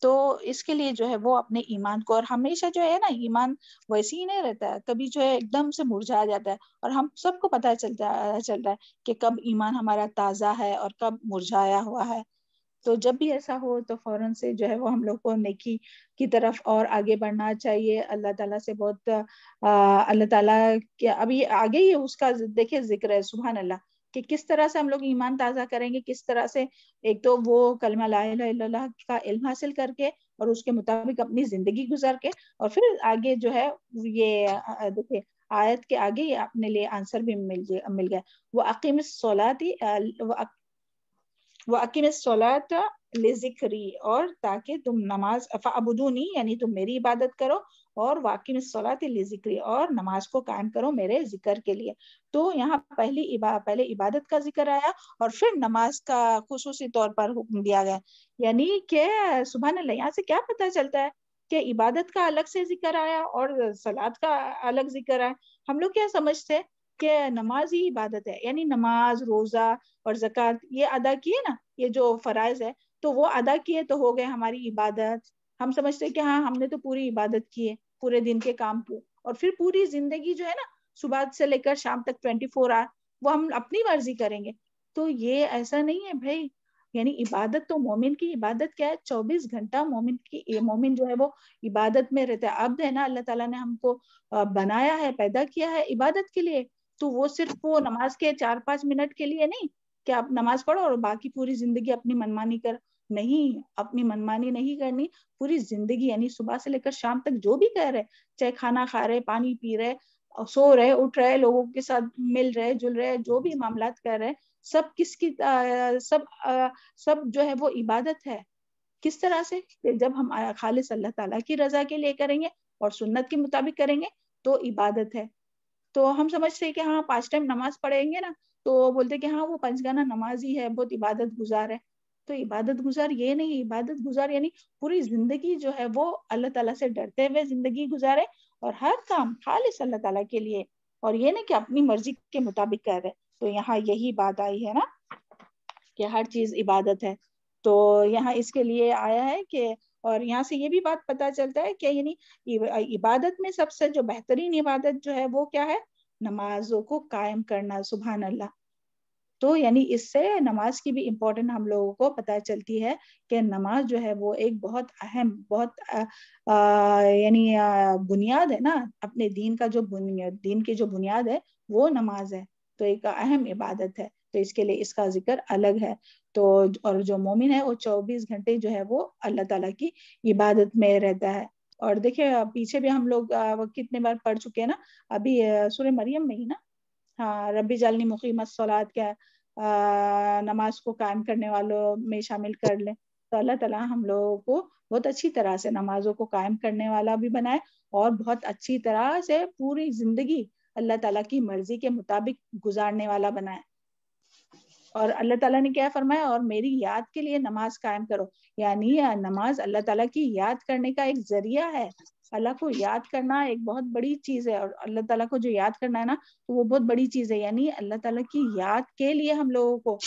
تو اس کے لیے جو ہے وہ اپنے ایمان کو، اور ہمیشہ جو ہے نا ایمان ویسے ہی نہیں رہتا ہے، کبھی جو ہے ایک دم سے مرجھا جاتا ہے. اور ہم سب کو پتہ چلتا ہے کہ کب ایمان ہمارا تازہ ہے اور کب مرجھایا ہوا ہے. تو جب بھی ایسا ہو تو فوراً سے جو ہے وہ ہم لوگ کو نیکی کی طرف اور آگے بڑھنا چاہیے. اللہ تعالیٰ سے بہت اللہ تعالیٰ کے ابھی آگے ہی اس کا دیکھیں ذکر ہے. سبحان اللہ کہ کس طرح سے ہم لوگ ایمان تازہ کریں گے، کس طرح سے. ایک تو وہ کلمہ لا الہ الا اللہ کا علم حاصل کر کے اور اس کے مطابق اپنی زندگی گزار کے، اور پھر آگے جو ہے یہ دیکھیں آیت کے آگے ہی اپنے لیے آنسر بھی مل گیا. وَأَقِمِ الصَّلَاةَ وَأَقِمِ الصَّلَاةَ لِذِكْرِي، اور تاکہ تم نماز فَعْبُدُونِی یعنی تم میری عبادت کرو، اور وَأَقِمِ الصَّلَاةَ لِذِكْرِی اور نماز کو قائم کرو میرے ذکر کے لیے. تو یہاں پہلے عبادت کا ذکر آیا اور پھر نماز کا خصوصی طور پر حکم دیا گیا. یعنی کہ سبحان اللہ، یہاں سے کیا پتہ چلتا ہے کہ عبادت کا الگ سے ذکر آیا اور صلاۃ کا الگ ذکر آیا. ہم لوگ کیا سمجھتے ہیں کہ نماز ہی عبادت ہے، یعنی نماز، روزہ اور زکوٰۃ یہ ادا کیے نا، یہ جو فرائض ہے تو وہ ادا کیے تو ہو گئے ہماری عبادت. ہم سمجھتے کہ ہاں ہم نے تو پوری عبادت کی ہے، پورے دن کے کام کیے، اور پھر پوری زندگی جو ہے نا صبح سے لے کر شام تک 24 آور وہ ہم اپنی مرضی کریں گے. تو یہ ایسا نہیں ہے بھائی. یعنی عبادت تو مومن کی عبادت کیا ہے، 24 گھنٹہ مومن جو ہے وہ عبادت میں رہتا ہے. عبد ہے نا، اللہ تعالیٰ نے ہم کو بنایا ہے، پیدا کیا ہے عبادت کے لیے. تو وہ صرف وہ نماز کے 4-5 منٹ کے لیے نہیں، کہ آپ نماز پڑھو اور باقی پوری زندگی اپنی منمانی کر. نہیں, اپنی منمانی نہیں کرنی. پوری زندگی یعنی صبح سے لے کر شام تک جو بھی کر رہے, چاہے کھانا کھا رہے, پانی پی رہے, سو رہے, اٹھ رہے, لوگوں کے ساتھ مل رہے, جل رہے, جو بھی معاملات کر رہے, سب کس کی سب جو ہے وہ عبادت ہے. کس طرح سے؟ کہ جب ہم خالص اللہ تعالیٰ کی رضا کے لیے کریں گے اور سنت کے مطابق کریں گے تو عبادت ہے. تو ہم سمجھتے ہیں کہ ہاں 5 ٹائم نماز پڑھیں گے نا, تو بولتے کہ ہاں وہ 5 گانا نماز ہی ہے, بہت عبادت گزار ہے. تو عبادت گزار یہ نہیں, عبادت گزار یعنی پوری زندگی جو ہے وہ اللہ تعالیٰ سے ڈرتے ہوئے زندگی گزارے اور ہر کام خالص اللہ تعالیٰ کے لیے, اور یہ نہیں کہ اپنی مرضی کے مطابق کر رہے. تو یہاں یہی بات آئی ہے نا کہ ہر چیز عبادت ہے. تو یہاں اس کے لیے آیا ہے کہ, اور یہاں سے یہ بھی بات پتا چلتا ہے کہ یعنی عبادت میں سب سے جو بہترین عبادت جو ہے وہ کیا ہے؟ نمازوں کو قائم کرنا. سبحان اللہ. تو یعنی اس سے نماز کی بھی امپورٹنٹ ہم لوگوں کو پتہ چلتی ہے کہ نماز جو ہے وہ ایک بہت اہم, بہت یعنی بنیاد ہے نا اپنے دین کا. جو دین کی جو بنیاد ہے وہ نماز ہے, تو ایک اہم عبادت ہے. تو اس کے لیے اس کا ذکر الگ ہے. تو اور جو مومن ہے وہ 24 گھنٹے جو ہے وہ اللہ تعالیٰ کی عبادت میں رہتا ہے. اور دیکھیں پیچھے بھی ہم لوگ کتنے بار پڑھ چکے ہیں نا, ابھی سورہ مریم میں ہی نا, ہاں ربی جعلنی مقیم الصلاۃ, کیا نماز کو قائم کرنے والوں میں شامل کر لیں. تو اللہ تعالیٰ ہم لوگوں کو بہت اچھی طرح سے نمازوں کو قائم کرنے والا بھی بنائے, اور بہت اچھی طرح سے پوری زندگی اللہ تعالیٰ کی مرضی کے مطابق گزارنے والا بنائے. اور اللہ تعالیٰ نے کیا فرمایا؟ اور میری یاد کے لیے نماز قائم کرو. یعنی نماز اللہ تعالیٰ کی یاد کرنے کا ایک ذریعہ ہے. اللہ کو یاد کرنا ایک بہت بڑی چیز ہے, اور اللہ تعالیٰ کو جو یاد کرنا ہے نا تو وہ بہت بڑی چیز ہے. یعنی اللہ تعالیٰ کی یاد کے لیے ہم لوگوں کو,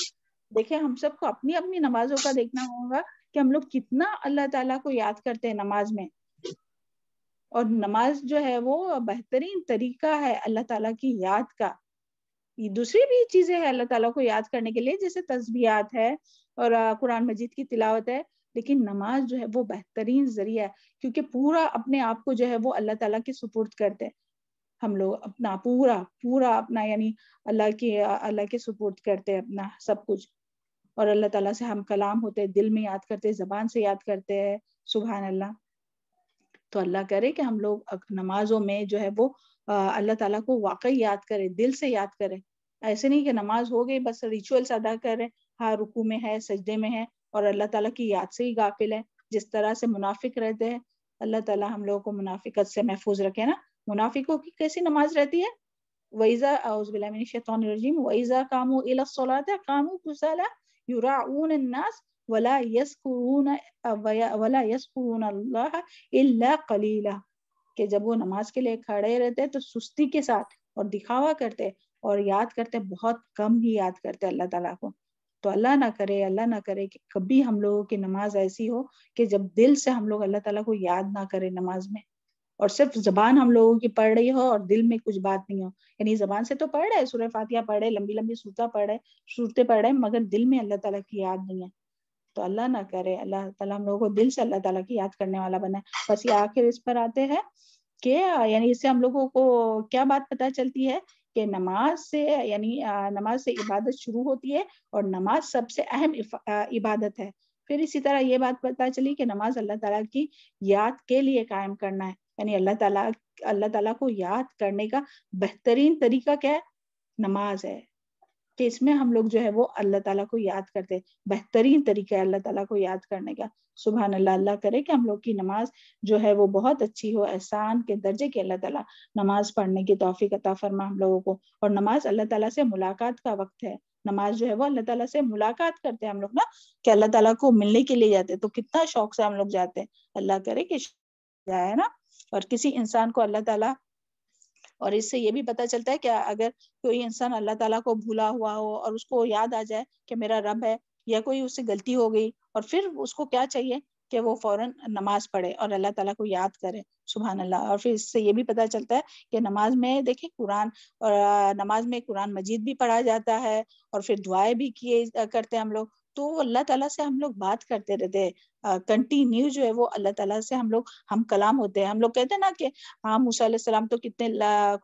دیکھیں ہم سب کو اپنی اپنی نمازوں کا دیکھنا ہوگا کہ ہم لوگ کتنا اللہ تعالیٰ کو یاد کرتے ہیں نماز میں. اور نماز جو ہے وہ بہترین طریقہ ہے اللہ تعالیٰ کی یاد کا. دوسری بھی چیزیں ہیں اللہ تعالیٰ کو یاد کرنے کے لیے, جیسے تسبیحات ہے اور قرآن مجید کی تلاوت ہے, لیکن نماز جو ہے وہ بہترین ذریعہ ہے, کیونکہ پورا اپنے آپ کو جو ہے وہ اللہ تعالیٰ کے سپرد کرتے ہیں. ہم لوگ اپنا پورا اپنا یعنی اللہ کے سپرد کرتے ہیں اپنا سب کچھ. اور اللہ تعالیٰ سے ہم کلام ہوتے, دل میں یاد کرتے, زبان سے یاد کرتے ہیں. سبحان اللہ. تو اللہ کرے کہ ہم لوگ نمازوں میں جو ہے وہ اللہ تعالیٰ کو واقعی یاد کرے, دل سے یاد کرے. ایسے نہیں کہ نماز ہو گئی بس ریچولز ادا کرے, ہاں رکوع میں ہے, سجدے میں ہے, اور اللہ تعالیٰ کی یاد سے ہی غافل ہے, جس طرح سے منافق رہتے ہیں. اللہ تعالیٰ ہم لوگوں کو منافقت سے محفوظ رکھے نا. منافقوں کی کیسی نماز رہتی ہے؟ وَإِذَا أَعُوذُ بِاللَّهِ مِنَ الشَّيْطَانِ الرَّجِيمِ وَإِذَا قَامُوا إِلَى الصَّلَاةِ قَامُوا كُسَالَىٰ يُرَاءُونَ النَّاسَ وَلَا يَذْكُرُونَ اللَّهَ إِلَّا قَلِيلًا. کہ جب وہ نماز کے لیے کھڑے رہتے تو سستی کے ساتھ اور دکھاوا کرتے, اور یاد کرتے بہت کم ہی یاد کرتے اللہ تعالیٰ کو. تو اللہ نہ کرے کہ کبھی ہم لوگوں کی نماز ایسی ہو کہ جب دل سے ہم لوگ اللہ تعالیٰ کو یاد نہ کرے نماز میں, اور صرف زبان ہم لوگوں کی پڑھ رہی ہو اور دل میں کچھ بات نہیں ہو. یعنی زبان سے تو پڑھ رہے, سورہ فاتحہ پڑھ رہے, لمبی لمبی صورتیں پڑھ رہے, مگر دل میں اللہ تعالیٰ کی یاد نہیں ہے. تو اللہ نہ کرے اللہ تعالیٰ ہم لوگوں کو دل سے اللہ تعالیٰ کی یاد کرنے والا بنائے. بس یہ آخر اس پر آتے ہیں کہ یعنی اس سے ہم لوگوں کو کیا بات پتہ چلتی ہے کہ نماز سے عبادت شروع ہوتی ہے, اور نماز سب سے اہم عبادت ہے. پھر اسی طرح یہ بات پتہ چلی کہ نماز اللہ تعالیٰ کی یاد کے لیے قائم کرنا ہے. یعنی اللہ تعالیٰ کو یاد کرنے کا بہترین طریقہ کیا ہے؟ نماز ہے. کہ اس میں ہم لوگ جو ہے وہ اللہ تعالیٰ کو یاد کرتے, بہترین طریقہ ہے اللہ تعالیٰ کو یاد کرنے کا. سبحان اللہ. اللہ کرے کہ ہم لوگ کی نماز جو ہے وہ بہت اچھی ہو, احسان کے درجے کی اللہ تعالیٰ نماز پڑھنے کی توفیق عطا فرما ہم لوگوں کو. اور نماز اللہ تعالیٰ سے ملاقات کا وقت ہے. نماز جو ہے وہ اللہ تعالیٰ سے ملاقات کرتے ہیں ہم لوگ نا, کہ اللہ تعالیٰ کو ملنے کے لیے جاتے, تو کتنا شوق سے ہم لوگ جاتے ہیں. اللہ کرے کہ جائے نا. اور کسی انسان کو اللہ تعالیٰ, اور اس سے یہ بھی پتہ چلتا ہے کہ اگر کوئی انسان اللہ تعالیٰ کو بھولا ہوا ہو اور اس کو یاد آ جائے کہ میرا رب ہے, یا کوئی اس سے غلطی ہو گئی, اور پھر اس کو کیا چاہیے کہ وہ فوراً نماز پڑھے اور اللہ تعالیٰ کو یاد کرے. سبحان اللہ. اور پھر اس سے یہ بھی پتہ چلتا ہے کہ نماز میں دیکھیں نماز میں قرآن مجید بھی پڑھا جاتا ہے, اور پھر دعائیں بھی کرتے ہیں ہم لوگ. تو اللہ تعالیٰ سے ہم لوگ بات کرتے رہتے ہیں, کنٹینیو جو ہے وہ اللہ تعالیٰ سے ہم کلام ہوتے ہیں. ہم لوگ کہتے ہیں نا کہ ہاں موسیٰ علیہ السلام تو کتنے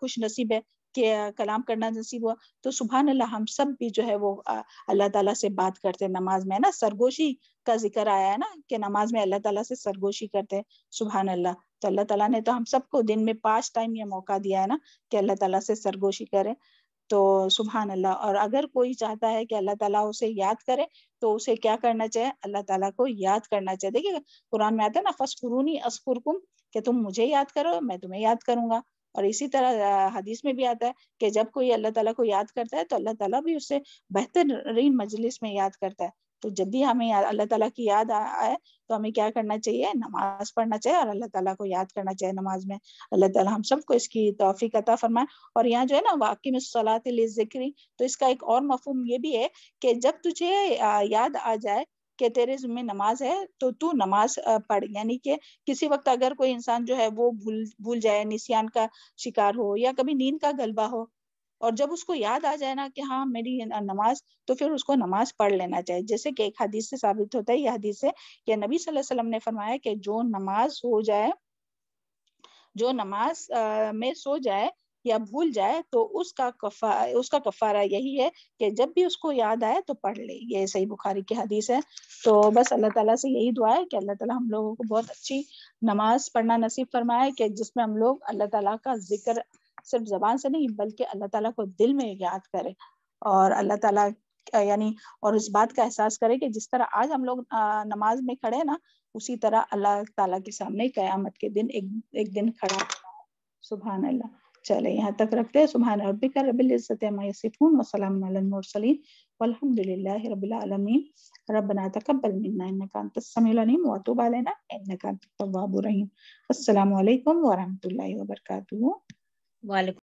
خوش نصیب ہے, کہ کلام کرنا نصیب ہوا. تو سبحان اللہ ہم سب بھی جو ہے وہ اللہ تعالیٰ سے بات کرتے ہیں نماز میں نا, سرگوشی کا ذکر آیا ہے نا کہ نماز میں اللہ تعالیٰ سے سرگوشی کرتے ہیں. سبحان اللہ. تو اللہ تعالیٰ نے تو ہم سب کو دن میں 5 ٹائم یہ موقع دیا ہے نا کہ اللہ تعالیٰ سے سرگوشی کرے. تو سبحان اللہ. اور اگر کوئی چاہتا ہے کہ اللہ تعالیٰ اسے یاد کرے تو اسے کیا کرنا چاہیے؟ اللہ تعالیٰ کو یاد کرنا چاہیے. دیکھیے قرآن میں آتا ہے نا فَاذْكُرُونِی أَذْكُرْكُمْ, کہ تم مجھے یاد کرو میں تمہیں یاد کروں گا. اور اسی طرح حدیث میں بھی آتا ہے کہ جب کوئی اللہ تعالیٰ کو یاد کرتا ہے تو اللہ تعالیٰ بھی اسے بہترین مجلس میں یاد کرتا ہے. تو جب بھی ہمیں اللہ تعالیٰ کی یاد آئے تو ہمیں کیا کرنا چاہیے؟ نماز پڑھنا چاہیے اور اللہ تعالیٰ کو یاد کرنا چاہیے نماز میں. اللہ تعالیٰ ہم سب کو اس کی توفیق عطا فرمائے. اور یہاں جو ہے نا وَأَقِمِ الصَّلَاةَ لِلذِّكْرِ, تو اس کا ایک اور مفہوم یہ بھی ہے کہ جب تجھے یاد آ جائے کہ تیرے ذمہ نماز ہے تو تو نماز پڑھ. یعنی کہ کسی وقت اگر کوئی انسان جو ہے وہ بھول جائے, نسیان کا شکار ہو یا کبھی نیند کا غلبہ ہو, اور جب اس کو یاد آ جائے نا کہ ہاں میری نماز, تو پھر اس کو نماز پڑھ لینا چاہیے. جیسے کہ ایک حدیث سے ثابت ہوتا ہے, یہ حدیث ہے کہ نبی صلی اللہ علیہ وسلم نے فرمایا کہ جو نماز ہو جائے, جو نماز میں سو جائے یا بھول جائے تو اس کا کفارہ یہی ہے کہ جب بھی اس کو یاد آئے تو پڑھ لے. یہ صحیح بخاری کی حدیث ہے. تو بس اللہ تعالیٰ سے یہی دعا ہے کہ اللہ تعالیٰ ہم لوگوں کو بہت اچھی نماز پڑھنا نصیب فرمائے, کہ جس میں ہم لوگ اللہ تعالیٰ کا ذکر صرف زبان سے نہیں بلکہ اللہ تعالیٰ کو دل میں یاد کرے, اور اللہ تعالیٰ یعنی اور اس بات کا احساس کرے کہ جس طرح آج ہم لوگ نماز میں کھڑے نا, اسی طرح اللہ تعالیٰ کے سامنے قیامت کے دن ایک دن کھڑا ہونا ہے. سبحان اللہ. چلے یہاں تک رکھتے ہیں. سبحان ربک رب العزت عما یصفون وسلام علی المرسلین والحمد للہ رب العالمین. ربنا تقبل منا انک انت السمیع العلیم وتب علینا انک انت التواب الرحیم. السلام علیکم ورحمۃ اللہ وبرکاتہ. وعلیکم